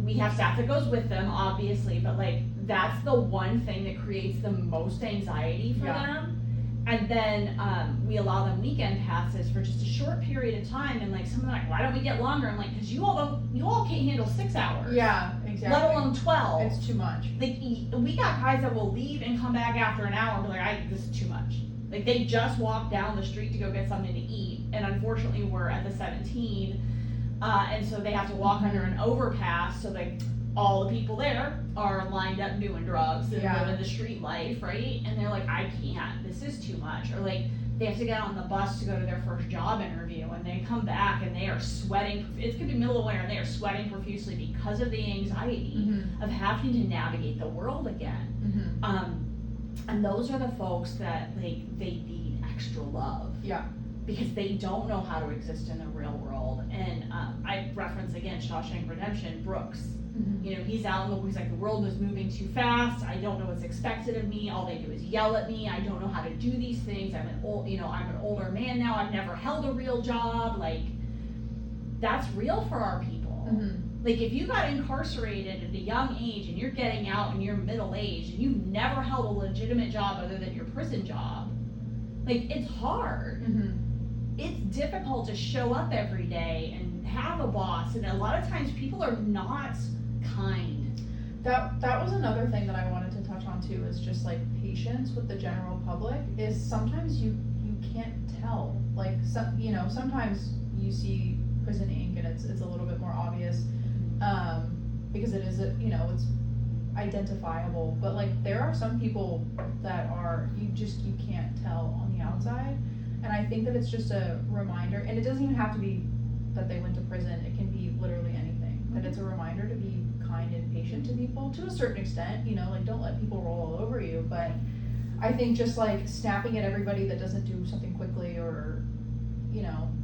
we have staff that goes with them, obviously, but like that's the one thing that creates the most anxiety for Yeah. them. And then we allow them weekend passes for just a short period of time, and like some of them are like, why don't we get longer? I'm like, because you all can't handle 6 hours. Yeah, exactly. Let alone 12. It's too much. Like we got guys that will leave and come back after an hour and be like, this is too much. Like they just walked down the street to go get something to eat, and unfortunately we're at the 17, and so they have to walk under an overpass. So like all the people there are lined up doing drugs and Yeah. living the street life, right? And they're like, I can't. This is too much. Or like they have to get on the bus to go to their first job interview, and they come back and they are sweating. It could be middle of winter, and they are sweating profusely because of the anxiety Mhm. of having to navigate the world again. Mhm. And those are the folks that like they need extra love. Yeah. Because they don't know how to exist in the real world. And I reference again Shawshank Redemption, Brooks. Mhm. You know, he's out in the, he's like, the world is moving too fast. I don't know what's expected of me. All they do is yell at me. I don't know how to do these things. I'm an older man now. I've never held a real job. Like, that's real for our people. Mhm. Like if you got incarcerated at a young age and you're getting out and you're middle aged and you've never held a legitimate job other than your prison job, like it's hard. Mhm. it's difficult to show up every day and have a boss, and a lot of times people are not kind. That was another thing that I wanted to touch on too, is just like patience with the general public. Is sometimes you can't tell, like sometimes you see prison ink and it's a little bit more obvious, because it is it's identifiable, but like there are some people that are you can't tell on the outside, and I think that it's just a reminder, and it doesn't even have to be that they went to prison, it can be literally anything, that it's a reminder to be kind and patient to people to a certain extent, like don't let people roll all over you, but I think just like snapping at everybody that doesn't do something quickly, or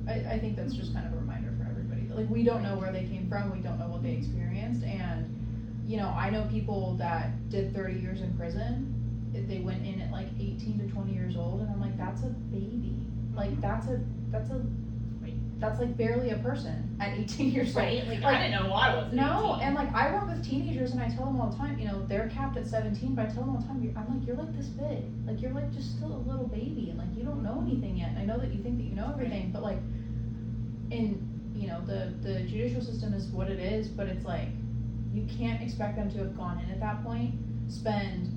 I think that's just kind of a reminder for everybody, like we don't know where they came from, we don't know what they experienced, and I know people that did 30 years in prison, they went in at like 18 to 20 years old, and I'm like, that's a baby, like that's like barely a person at 18 years old. Right, like I didn't know I was. No, 18. and like I work with teenagers, and I tell them all the time, they're capped at 17, but I tell them all the time, I'm like, you're like this big, like you're like just still a little baby, and like you don't know anything yet. And I know that you think that you know everything, but like, in the judicial system is what it is, but it's like you can't expect them to have gone in at that point, spend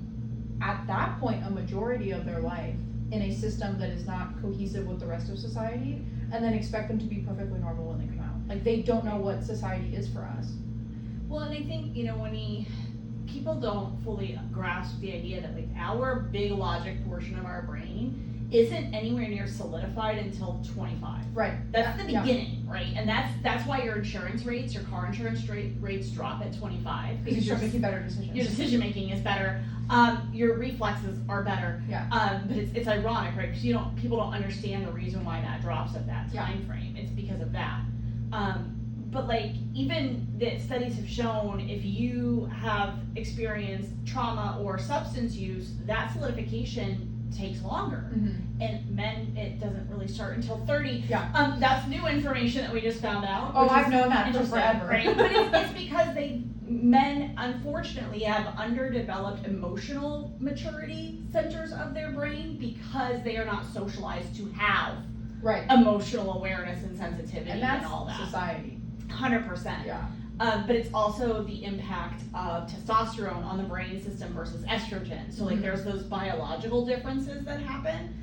at that point a majority of their life in a system that is not cohesive with the rest of society, and then expect them to be perfectly normal when they come out. Like they don't know what society is for us. Well, and I think, when people don't fully grasp the idea that like our big logic portion of our brain isn't anywhere near solidified until 25. Right. That's the beginning, right? And that's why your insurance rates, your car insurance rates drop at 25. Because you start making better decisions. Your decision making is better. Your reflexes are better. Yeah. But it's ironic, right? Because people don't understand the reason why that drops at that time frame. It's because of that. But like even the studies have shown, if you have experienced trauma or substance use, that solidification takes longer. Mm-hmm. And men, it doesn't really start until 30. Yeah. That's new information that we just found out. Oh, I've known that for forever. Right? But it's because men unfortunately have underdeveloped emotional maturity centers of their brain because they are not socialized to have emotional awareness and sensitivity and all that. Society. 100%. Yeah. But it's also the impact of testosterone on the brain system versus estrogen. So like there's those biological differences that happen.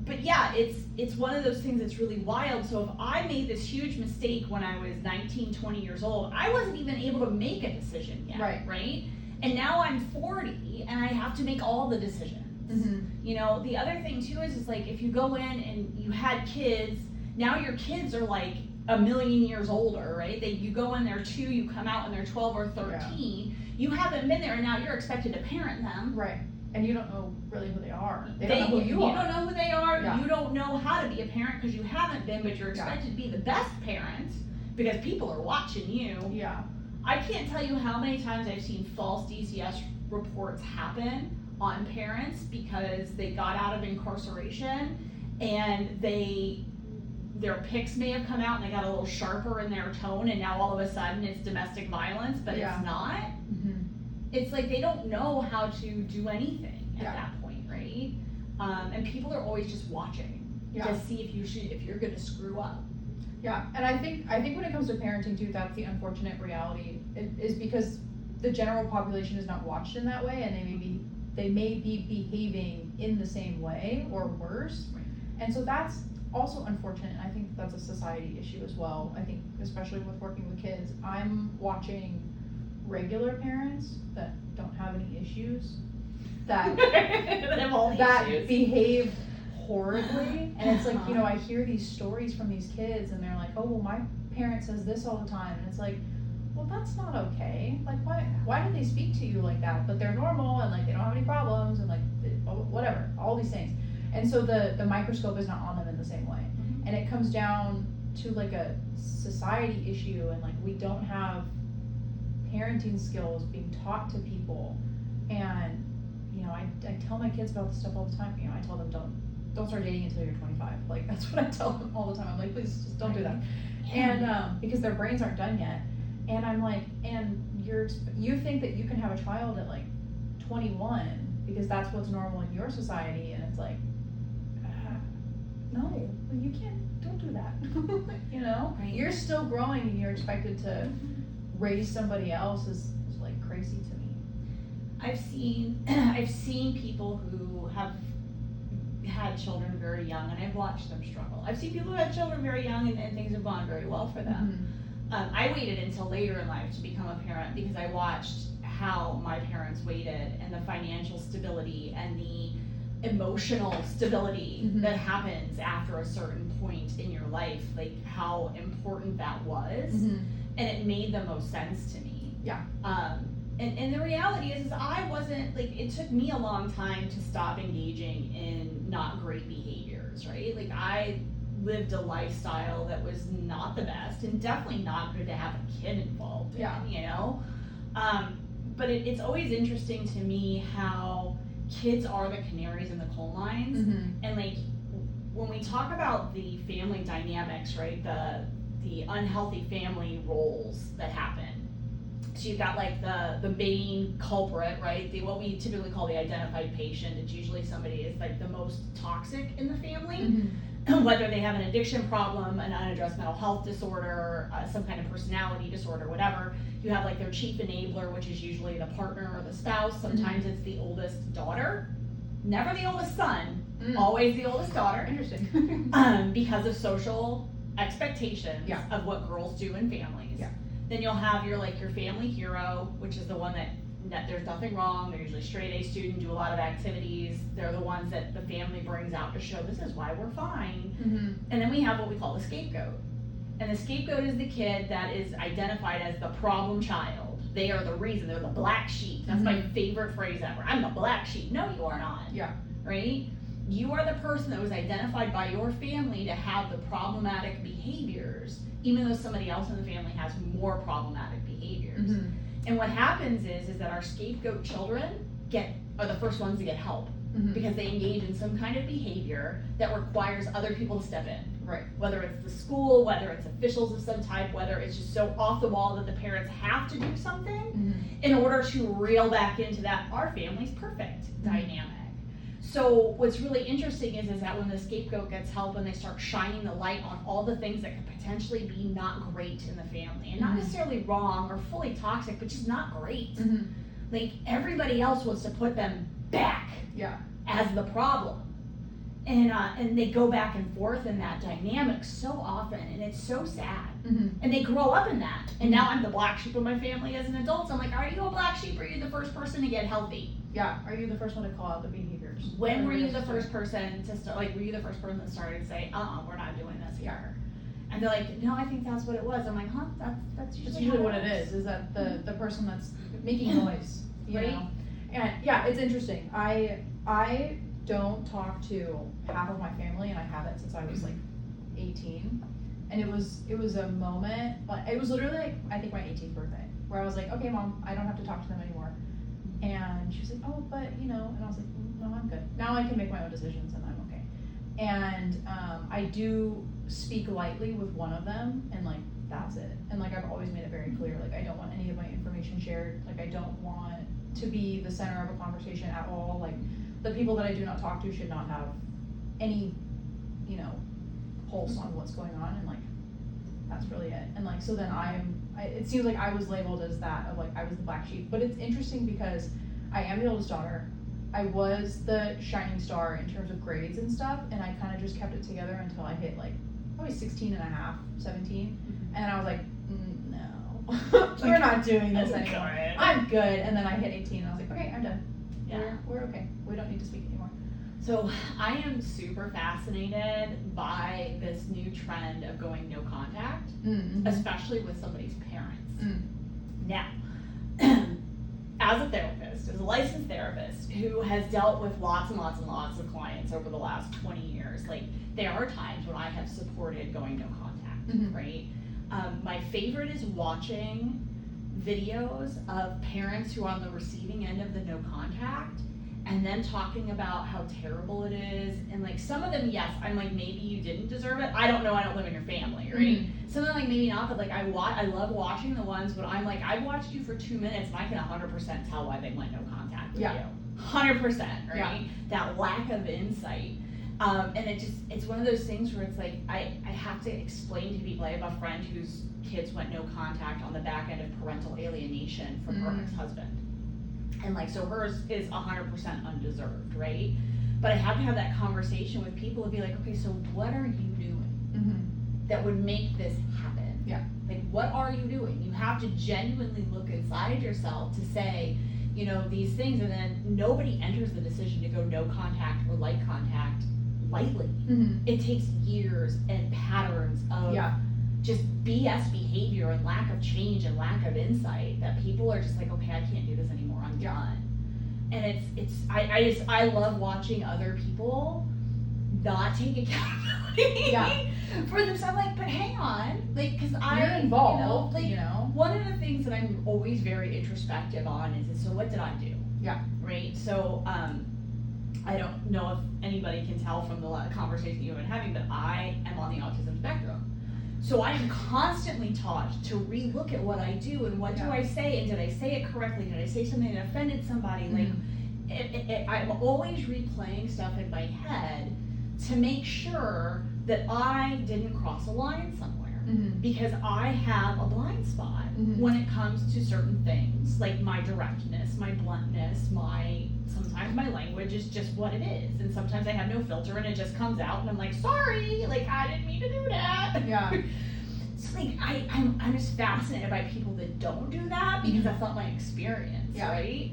But yeah, it's one of those things that's really wild. So if I made this huge mistake when I was 19, 20 years old, I wasn't even able to make a decision yet, right? And now I'm 40 and I have to make all the decisions. Mm-hmm. The other thing too is like if you go in and you had kids, now your kids are like a million years older, right? You go in there 2, you come out and they're 12 or 13. Yeah. You haven't been there and now you're expected to parent them. Right. And you don't know really who they are. They don't know who you are. You don't know who they are. Yeah. You don't know how to be a parent because you haven't been, but you're expected to be the best parent because people are watching you. Yeah. I can't tell you how many times I've seen false DCS reports happen on parents because they got out of incarceration and their pics may have come out and they got a little sharper in their tone, and now all of a sudden it's domestic violence, but it's not. Mm-hmm. It's like they don't know how to do anything at that point, right? And people are always just watching to see if you're going to screw up. Yeah, and I think when it comes to parenting too, that's the unfortunate reality. Is because the general population is not watched in that way, and they may be behaving in the same way or worse, and so that's also unfortunate. And I think that's a society issue as well. I think especially with working with kids, I'm watching regular parents that don't have any issues that behave horribly, and it's like I hear these stories from these kids and they're like, oh well, my parent says this all the time, and it's like, well, that's not okay. Like why do they speak to you like that? But they're normal and like they don't have any problems and like whatever, all these things. And so the microscope is not on them in the same way. And it comes down to like a society issue, and like we don't have parenting skills being taught to people. And I tell my kids about this stuff all the time. I tell them don't start dating until you're 25. Like that's what I tell them all the time. I'm like, please just don't do that. And because their brains aren't done yet. And I'm like, and you think that you can have a child at like 21 because that's what's normal in your society, and it's like no, you can't, don't do that. You know, Right. you're still growing and you're expected to raise somebody else is like crazy to me. I've seen people who have had children very young, and I've watched them struggle. I've seen people who had children very young, and things have gone very well for them. I waited until later in life to become a parent because I watched how my parents waited, and the financial stability and the emotional stability Mhm. that happens after a certain point in your life, like how important that was, and it made the most sense to me. Yeah. And the reality is I wasn't, like, it took me a long time to stop engaging in not great behaviors, right? Like, I lived a lifestyle that was not the best and definitely not good to have a kid involved in, Yeah. you know? But it's always interesting to me how kids are the canaries in the coal mines. And like, when we talk about the family dynamics, right, the unhealthy family roles that happen. So you've got like the main culprit, right? What we typically call the identified patient. It's usually somebody is like the most toxic in the family, whether they have an addiction problem, an unaddressed mental health disorder, some kind of personality disorder, whatever. You have like their chief enabler, which is usually the partner or the spouse. Sometimes it's the oldest daughter, never the oldest son, always the oldest daughter. Interesting. Because of social expectations Yeah. of what girls do in families. Yeah. Then you'll have your family hero, which is the one that there's nothing wrong. They're usually straight A student, do a lot of activities. They're the ones that the family brings out to show this is why we're fine. And then we have what we call the scapegoat. And the scapegoat is the kid that is identified as the problem child. They are the reason, they're the black sheep. That's my favorite phrase ever. I'm the black sheep. No, you are not. Yeah. Right? You are the person that was identified by your family to have the problematic behaviors, even though somebody else in the family has more problematic behaviors. And what happens is that our scapegoat children are the first ones to get help because they engage in some kind of behavior that requires other people to step in. Right. Whether it's the school, whether it's officials of some type, whether it's just so off the wall that the parents have to do something in order to reel back into that our family's perfect dynamic. So what's really interesting is that when the scapegoat gets help and they start shining the light on all the things that could potentially be not great in the family, and not necessarily wrong or fully toxic, but just not great. Like, everybody else wants to put them back as the problem. And they go back and forth in that dynamic so often, and it's so sad. And they grow up in that. And now I'm the black sheep of my family as an adult. So I'm like, are you a black sheep or are you the first person to get healthy? Yeah. Are you the first one to call out the behaviors? When were you the first person to start, like, were you the first person that started to say, we're not doing this here? And they're like, no, I think that's what it was. I'm like, huh, that's usually what it is that the person that's making noise, you Right? know? And yeah, it's interesting. I don't talk to half of my family, and I haven't since I was like 18. And it was a moment, like, it was literally like, I think my 18th birthday, where I was like, okay, Mom, I don't have to talk to them anymore. And she was like, oh, but you know, and I was like, no, I'm good. Now I can make my own decisions and I'm okay. And I do speak lightly with one of them, and like, that's it. And like, I've always made it very clear, like, I don't want any of my information shared. Like, I don't want to be the center of a conversation at all. Like, the people that I do not talk to should not have any, you know, pulse on what's going on, and like, that's really it. And like, so then it seems like I was labeled as that, of like, I was the black sheep. But it's interesting because I am the oldest daughter. I was the shining star in terms of grades and stuff, and I kind of just kept it together until I hit like probably 16 and a half, 17. And I was like, no, we're not doing this anymore. I'm good. And then I hit 18 and I was like, okay, I'm done. Yeah. We're okay. We don't need to speak anymore. So I am super fascinated by this new trend of going no contact, especially with somebody's parents. Now, as a therapist, as a licensed therapist who has dealt with lots and lots and lots of clients over the last 20 years, like, there are times when I have supported going no contact, right? My favorite is watching videos of parents who are on the receiving end of the no contact, and then talking about how terrible it is. And like, some of them, yes, I'm like, maybe you didn't deserve it. I don't know, I don't live in your family, right? Some of them, like, maybe not, but like, I love watching the ones when I'm like, I watched you for 2 minutes and I can 100% tell why they went no contact with you. 100%, right? That lack of insight. And it's one of those things where it's like, I have to explain to people. I have a friend whose kids went no contact on the back end of parental alienation from her ex-husband. And like, so hers is 100% undeserved, right? But I have to have that conversation with people and be like, okay, so what are you doing that would make this happen? Yeah. Like, what are you doing? You have to genuinely look inside yourself to say, you know, these things, and then nobody enters the decision to go no contact or light contact lightly. It takes years and patterns of just BS behavior and lack of change and lack of insight that people are just like, okay, I can't do this anymore, I'm done. And I love watching other people not take accountability for themselves. Like, but hang on, like, cause You're involved, you know, one of the things that I'm always very introspective on is so what did I do? Yeah. Right. So I don't know if anybody can tell from the conversation you've been having, but I am on the autism spectrum. So I am constantly taught to relook at what I do and what do I say, and did I say it correctly? Did I say something that offended somebody? Like, I'm always replaying stuff in my head to make sure that I didn't cross a line somewhere, because I have a blind spot when it comes to certain things, like my directness, my bluntness, sometimes my language is just what it is, and sometimes I have no filter and it just comes out and I'm like, sorry, like I didn't mean to do that. Yeah. It's like I'm just fascinated by people that don't do that, because that's not my experience, right?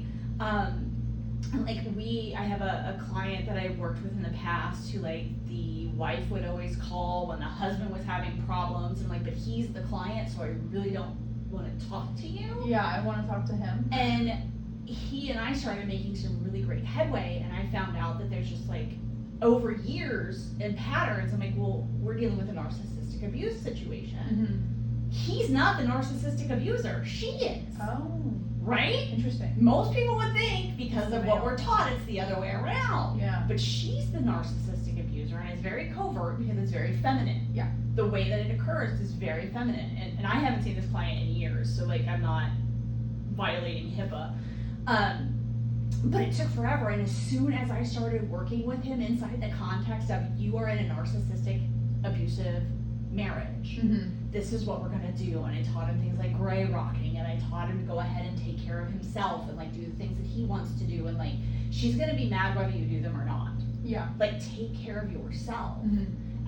Like I have a client that I worked with in the past who, like, the wife would always call when the husband was having problems, and like, but he's the client, so I really don't want to talk to you. Yeah, I want to talk to him. And he and I started making some really great headway, and I found out that there's just like over years and patterns. I'm like, well, we're dealing with a narcissistic abuse situation. He's not the narcissistic abuser, she is. Oh. Right? Interesting. Most people would think, because of what we're taught, it's the other way around. Yeah. But she's the narcissistic abuser, and it's very covert because it's very feminine. Yeah. The way that it occurs is very feminine. And I haven't seen this client in years, so like I'm not violating HIPAA. But it took forever, and as soon as I started working with him inside the context of, you are in a narcissistic, abusive marriage, this is what we're gonna do, and I taught him things like gray rocking, and I taught him to go ahead and take care of himself and like do the things that he wants to do, and like, she's gonna be mad whether you do them or not. Yeah. Like, take care of yourself.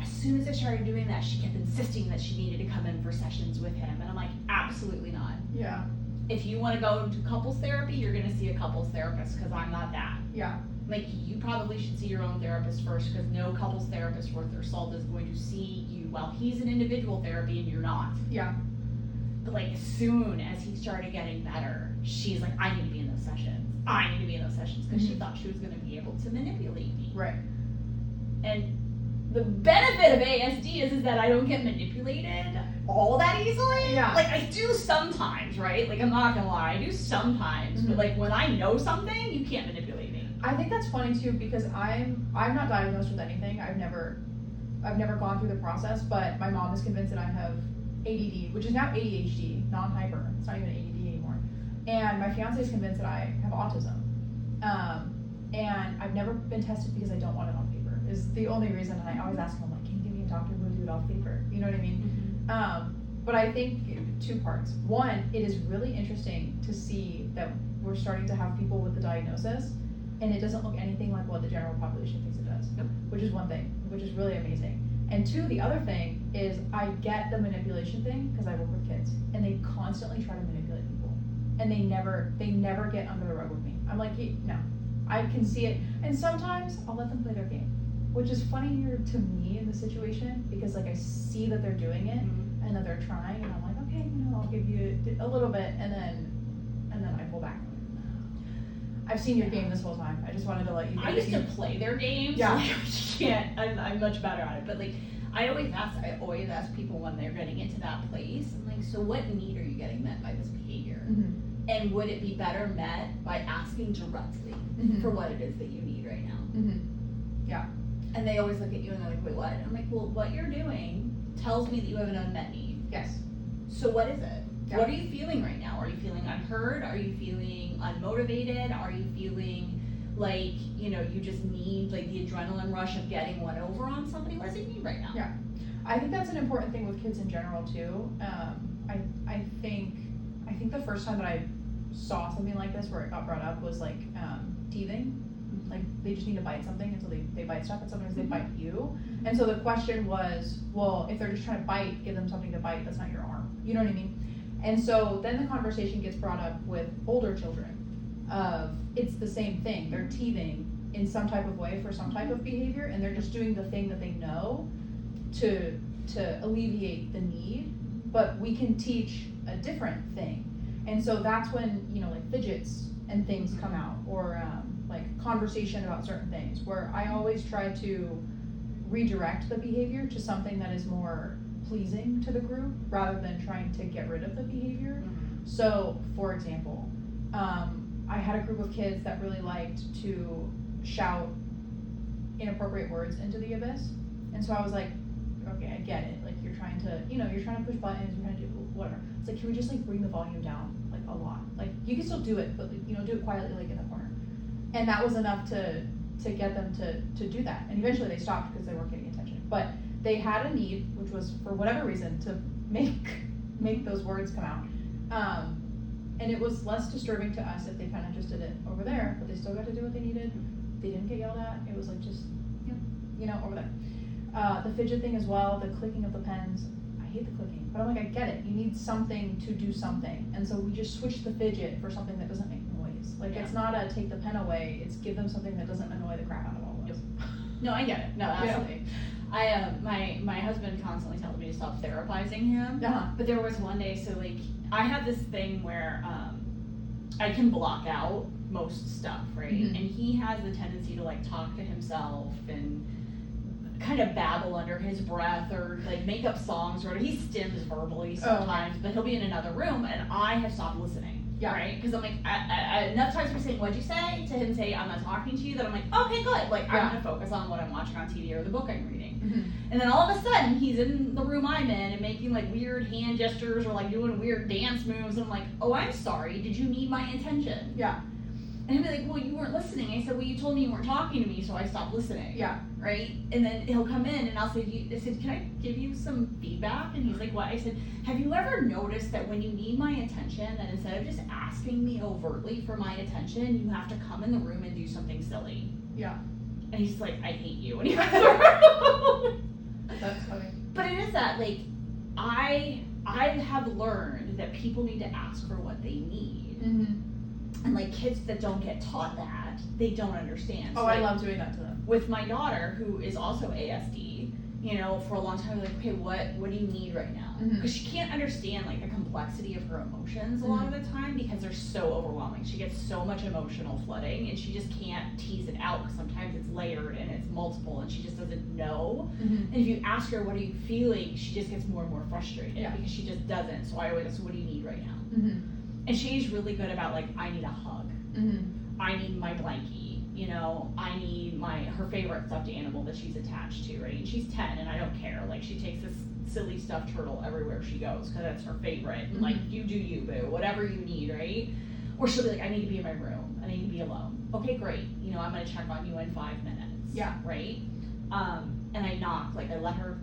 As soon as I started doing that, she kept insisting that she needed to come in for sessions with him, and I'm like, absolutely not. Yeah. If you want to go to couples therapy, you're going to see a couples therapist, because I'm not that. Yeah. Like, you probably should see your own therapist first, because no couples therapist worth their salt is going to see you while he's in individual therapy and you're not. Yeah. But like, as soon as he started getting better, she's like, I need to be in those sessions. I need to be in those sessions, because she thought she was going to be able to manipulate me. Right. And the benefit of ASD is that I don't get manipulated all that easily. Yeah. Like, I do sometimes, right? Like, I'm not gonna lie, I do sometimes. But like, when I know something, you can't manipulate me. I think that's funny too, because I'm not diagnosed with anything. I've never gone through the process, but my mom is convinced that I have ADD, which is now ADHD, non-hyper. It's not even ADD anymore. And my fiance is convinced that I have autism. And I've never been tested because I don't want it on paper. Is the only reason. And I always ask him, I'm like, can you give me a doctor who will do it off paper? You know what I mean? But I think two parts. One, it is really interesting to see that we're starting to have people with the diagnosis, and it doesn't look anything like what the general population thinks it does. Which is one thing, which is really amazing. And two, the other thing is I get the manipulation thing because I work with kids, and they constantly try to manipulate people, and they never get under the rug with me. I'm like, no, I can see it, and sometimes I'll let them play their game, which is funnier to me in the situation, because like I see that they're doing it and that they're trying, and I'm like, okay, I'll give you a little bit, and then I pull back. I've seen your game this whole time. I just wanted to let you know. I used to play their games. Yeah. Like, I can't. I'm much better at it. But like, I always ask people when they're getting into that place. I'm like, so what need are you getting met by this behavior? And would it be better met by asking directly for what it is that you need right now? Yeah. And they always look at you and they're like, wait, what? I'm like, well, what you're doing tells me that you have an unmet need. Yes. So what is it? Yeah. What are you feeling right now? Are you feeling unheard? Are you feeling unmotivated? Are you feeling like, you know, you just need like the adrenaline rush of getting one over on somebody. What does it need right now? Yeah. I think that's an important thing with kids in general too. I think the first time that I saw something like this where it got brought up was like teething. Like they just need to bite something, and so they bite stuff, and sometimes they bite you. And so the question was, well, if they're just trying to bite, give them something to bite. That's not your arm. You know what I mean? And so then the conversation gets brought up with older children of it's the same thing. They're teething in some type of way for some type of behavior, and they're just doing the thing that they know to alleviate the need. But we can teach a different thing. And so that's when, you know, like fidgets and things come out, or like conversation about certain things, where I always try to redirect the behavior to something that is more pleasing to the group rather than trying to get rid of the behavior. So, for example, I had a group of kids that really liked to shout inappropriate words into the abyss. And so I was like, okay, I get it. Like you're trying to, you know, you're trying to push buttons, you're trying to do whatever. It's like, can we just like bring the volume down like a lot? Like you can still do it, but like, you know, do it quietly like in the corner. And that was enough to get them to do that. And eventually they stopped because they weren't getting attention. But they had a need, which was for whatever reason to make those words come out. And it was less disturbing to us if they kind of just did it over there, but they still got to do what they needed. They didn't get yelled at. It was like just, you know, over there. The fidget thing as well, the clicking of the pens. I hate the clicking, but I'm like, I get it. You need something to do something. And so we just switched the fidget for something that doesn't make noise. Like it's not a take the pen away, it's give them something that doesn't annoy the crap out of all of us. No, I get it. No, absolutely. Yeah. My husband constantly tells me to stop therapizing him. But there was one day, so like I have this thing where I can block out most stuff, right? And he has the tendency to like talk to himself and kind of babble under his breath or like make up songs, or he stims verbally sometimes, but he'll be in another room and I have stopped listening. Right? Because I'm like, enough times we're saying, what'd you say? To him say, I'm not talking to you, that I'm like, okay, good. Like, I'm gonna focus on what I'm watching on TV or the book I'm reading. And then all of a sudden, he's in the room I'm in and making like weird hand gestures or like doing weird dance moves. And I'm like, oh, I'm sorry. Did you need my attention? Yeah. And he'll be like, well, you weren't listening. I said, well, you told me you weren't talking to me, so I stopped listening. Yeah. Right? And then he'll come in and I'll say, I said, can I give you some feedback? And he's like, what? I said, have you ever noticed that when you need my attention, that instead of just asking me overtly for my attention, you have to come in the room and do something silly? Yeah. And he's like, I hate you. And he goes around. That's funny. But it is that, like, I have learned that people need to ask for what they need. And like kids that don't get taught that, they don't understand. Oh, so, I like, love doing that to them. With my daughter, who is also ASD, you know, for a long time, like, okay, what do you need right now? Because she can't understand like the complexity of her emotions a lot of the time because they're so overwhelming. She gets so much emotional flooding and she just can't tease it out because sometimes it's layered and it's multiple and she just doesn't know. And if you ask her, what are you feeling? She just gets more and more frustrated because she just doesn't. So I always ask, what do you need right now? And she's really good about like, I need a hug. I need my blankie. You know, I need her favorite stuffed animal that she's attached to, right? And she's 10 and I don't care. Like she takes this silly stuffed turtle everywhere she goes because that's her favorite. And like, you do you, boo, whatever you need, right? Or she'll be like, I need to be in my room. I need to be alone. Okay, great. You know, I'm gonna check on you in 5 minutes. Yeah. Right? And I knock, like I let her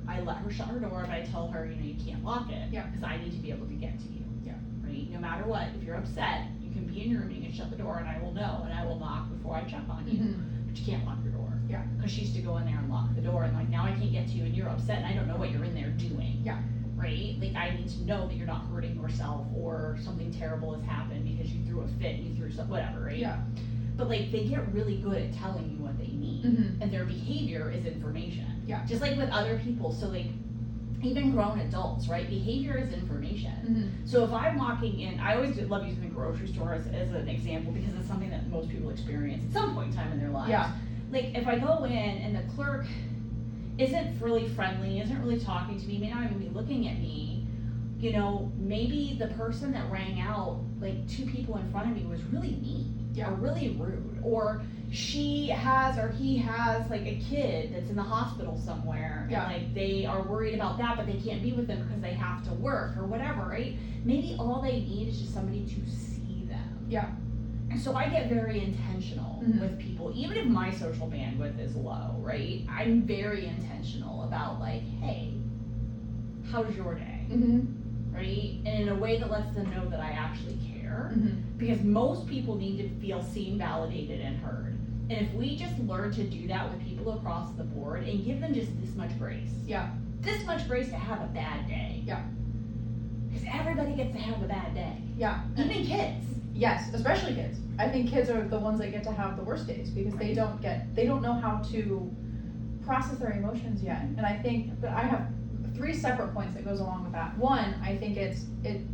shut her door, but I tell her, you know, you can't lock it. Yeah. Because I need to be able to get to you. Yeah. Right? No matter what, if you're upset, you can be in your room and you can shut the door and I will know and I will knock before I check on you. But you can't lock your door. Yeah. Because she used to go in there and lock the door and like, now I can't get to you and you're upset and I don't know what you're in there doing. Yeah. Right? Like I need to know that you're not hurting yourself or something terrible has happened because you threw a fit, you threw some, whatever, right? Yeah. But like they get really good at telling you what they need and their behavior is information. Yeah. Just like with other people. So like even grown adults, right? Behavior is information. So if I'm walking in, I always love using the grocery store as an example because it's something that most people experience at some point in time in their lives. Yeah. Like if I go in and the clerk isn't really friendly, isn't really talking to me, may not even be looking at me, you know, maybe the person that rang out, like 2 people in front of me was really mean or really rude, or she has or he has like a kid that's in the hospital somewhere and like they are worried about that but they can't be with them because they have to work or whatever, right? Maybe all they need is just somebody to see them. Yeah. So I get very intentional Mhm. with people, even if my social bandwidth is low, right? I'm very intentional about like, hey, how's your day, right? And in a way that lets them know that I actually care, because most people need to feel seen, validated, and heard. And if we just learn to do that with people across the board and give them just this much grace, this much grace to have a bad day, because everybody gets to have a bad day, even kids. Yes, especially kids. I think kids are the ones that get to have the worst days because they don't know how to process their emotions yet. And I think that I have 3 separate points that goes along with that. One, I think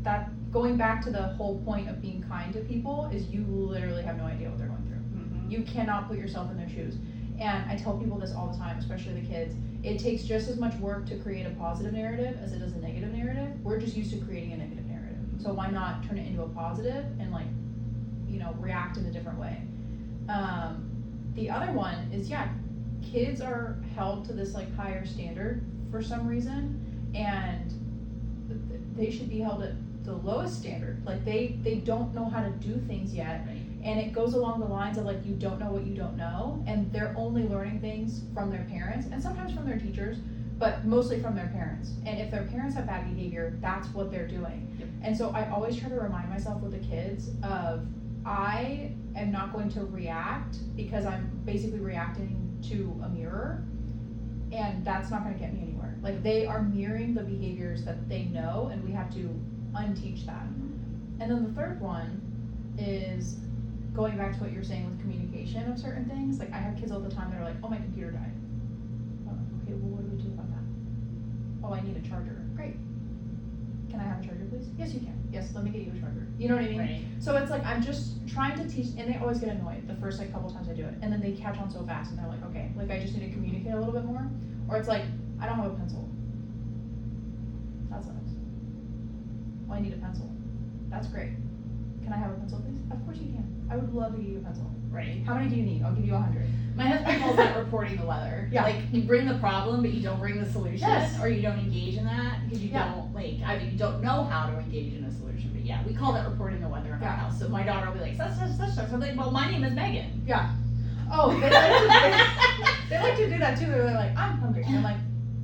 that going back to the whole point of being kind to people is you literally have no idea what they're going through. You cannot put yourself in their shoes. And I tell people this all the time, especially the kids. It takes just as much work to create a positive narrative as it does a negative narrative. We're just used to creating a negative narrative. So why not turn it into a positive and react in a different way? The other one is, kids are held to this higher standard for some reason, and they should be held at the lowest standard. They don't know how to do things yet. Right. And it goes along the lines of you don't know what you don't know, and they're only learning things from their parents and sometimes from their teachers, but mostly from their parents. And if their parents have bad behavior, that's what they're doing. Yep. And so I always try to remind myself with the kids of, I am not going to react because I'm basically reacting to a mirror, and that's not going to get me anywhere. They are mirroring the behaviors that they know, and we have to unteach that. And then the third one is going back to what you're saying with communication of certain things. I have kids all the time that are like, oh, my computer died. Oh, okay, well, what do we do about that? Oh, I need a charger. Great. Can I have a charger, please? Yes, you can. Yes, let me get you a charger. You know what I mean? Right. So it's I'm just trying to teach, and they always get annoyed the first couple times I do it, and then they catch on so fast, and they're like, okay, I just need to communicate a little bit more. Or it's I don't have a pencil. That sucks. Well, I need a pencil. That's great. Can I have a pencil, please? Of course you can. I would love to give you a pencil. Right. How many do you need? I'll give you 100. My husband calls that reporting the weather. Yeah. You bring the problem, but you don't bring the solution, Yes. or you don't engage in that because you Yeah. don't either you don't know how to engage in a solution. But yeah, we call that reporting the weather in our house. So my daughter will be like, such. I'm like, well, my name is Megan. Yeah. Oh, they like to do that too. They're like, I'm hungry. And I'm like,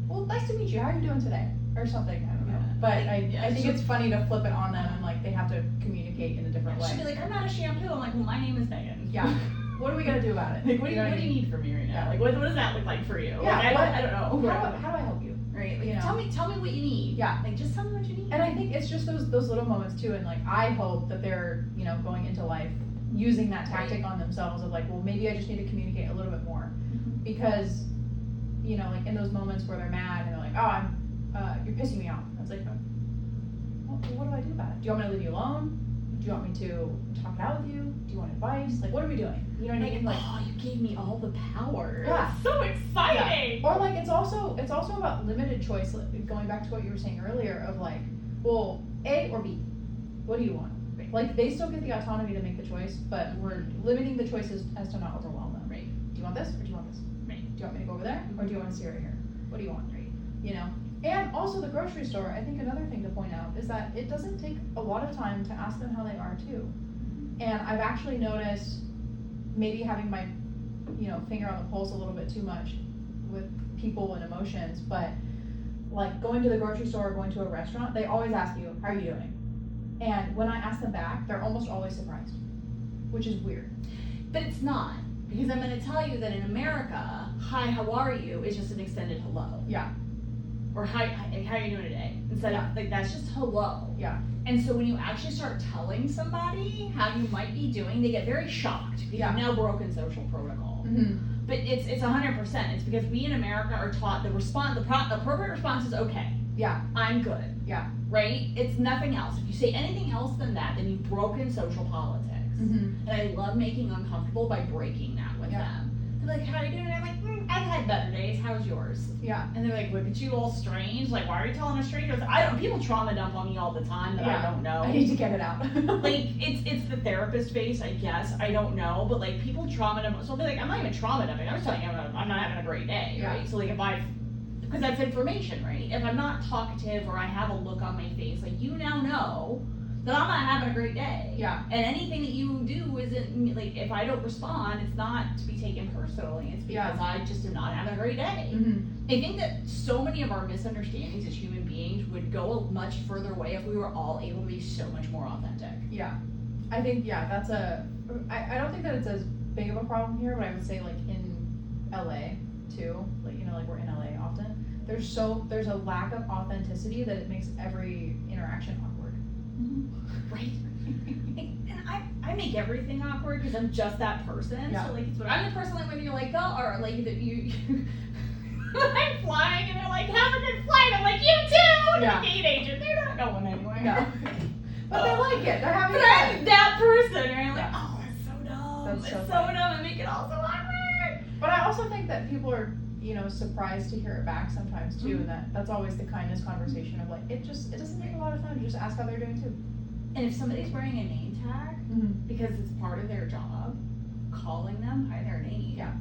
well, nice to meet you. How are you doing today? Or something. I don't know. Yeah. But I think so- it's funny to flip it on them and they have to communicate in a different She'll be way. like, I'm not a shampoo. I'm like, well, my name is Megan. Yeah. What are we gonna do about it? Like, what do know you I mean? need from me right now? Yeah. What does that look like for you? Yeah, I don't know. How do I help you? Right. You know? Tell me what you need. Yeah. Just tell me what you need. And I think it's just those little moments too, and I hope that they're, going into life using that tactic on themselves of well, maybe I just need to communicate a little bit more. Because, in those moments where they're mad and they're like, oh, you're pissing me off. I was like, well, what do I do about it? Do you want me to leave you alone? Do you want me to talk it out with you? Do you want advice? What are we doing? You know what I mean? Oh, you gave me all the power. Yeah. It's so exciting. Or it's also about limited choice, going back to what you were saying earlier of well, A or B. What do you want? They still get the autonomy to make the choice, but we're limiting the choices as to not overwhelm them. Right. Do you want this or do you want this? Right. Do you want me to go over there or do you want to see right here? What do you want? Right. And also the grocery store, I think another thing to point out is that it doesn't take a lot of time to ask them how they are too. And I've actually noticed maybe having my, finger on the pulse a little bit too much with people and emotions, but going to the grocery store or going to a restaurant, they always ask you, how are you doing? And when I ask them back, they're almost always surprised, which is weird. But it's not, because I'm going to tell you that in America, hi, how are you is just an extended hello. Yeah. Or how are you doing today? Instead of that's just hello. Yeah. And so when you actually start telling somebody how you might be doing, they get very shocked because you've now broken social protocol. Mm-hmm. But it's 100%. It's because we in America are taught the appropriate response is okay. Yeah. I'm good. Yeah. Right? It's nothing else. If you say anything else than that, then you've broken social politics. Mm-hmm. And I love making uncomfortable by breaking that with them. They're like, how are you doing? And I'm like, I've had better days. How's yours? Yeah. And they're like, look at you all strange. Why are you telling us strangers? People trauma dump on me all the time that I don't know. I need to get it out. It's the therapist space, I guess. I don't know. But people trauma dump. So I'll be like, I'm not even trauma dumping. I'm just telling you I'm not having a great day, right? So because that's information, right? If I'm not talkative or I have a look on my face, you now know then I'm not having a great day. Yeah. And anything that you do isn't, like, if I don't respond, it's not to be taken personally. It's because I just am not having a great day. Mm-hmm. I think that so many of our misunderstandings as human beings would go a much further way if we were all able to be so much more authentic. Yeah. I think, that's I don't think that it's as big of a problem here, but I would say, like, in LA, too, like, like, we're in LA often, there's a lack of authenticity that it makes every interaction awkward. Right. And I make everything awkward because I'm just that person. Yeah. So like, it's when I'm the person like when you're like, oh, or like that you I'm flying and they're like, have a good flight. I'm like, you too. Yeah. The gate agent, they're not going anywhere. No. But they like it. They're having But fun. I'm that person, and I'm like, Yeah. oh, that's so dumb. That's It's so so funny. dumb and make it all so awkward. But I also think that people are, surprised to hear it back sometimes too, and that's always the kindness conversation of like, it doesn't take a lot of time to just ask how they're doing too. And if somebody's wearing a name tag Mm-hmm. because it's part of their job, calling them by their name. Yeah.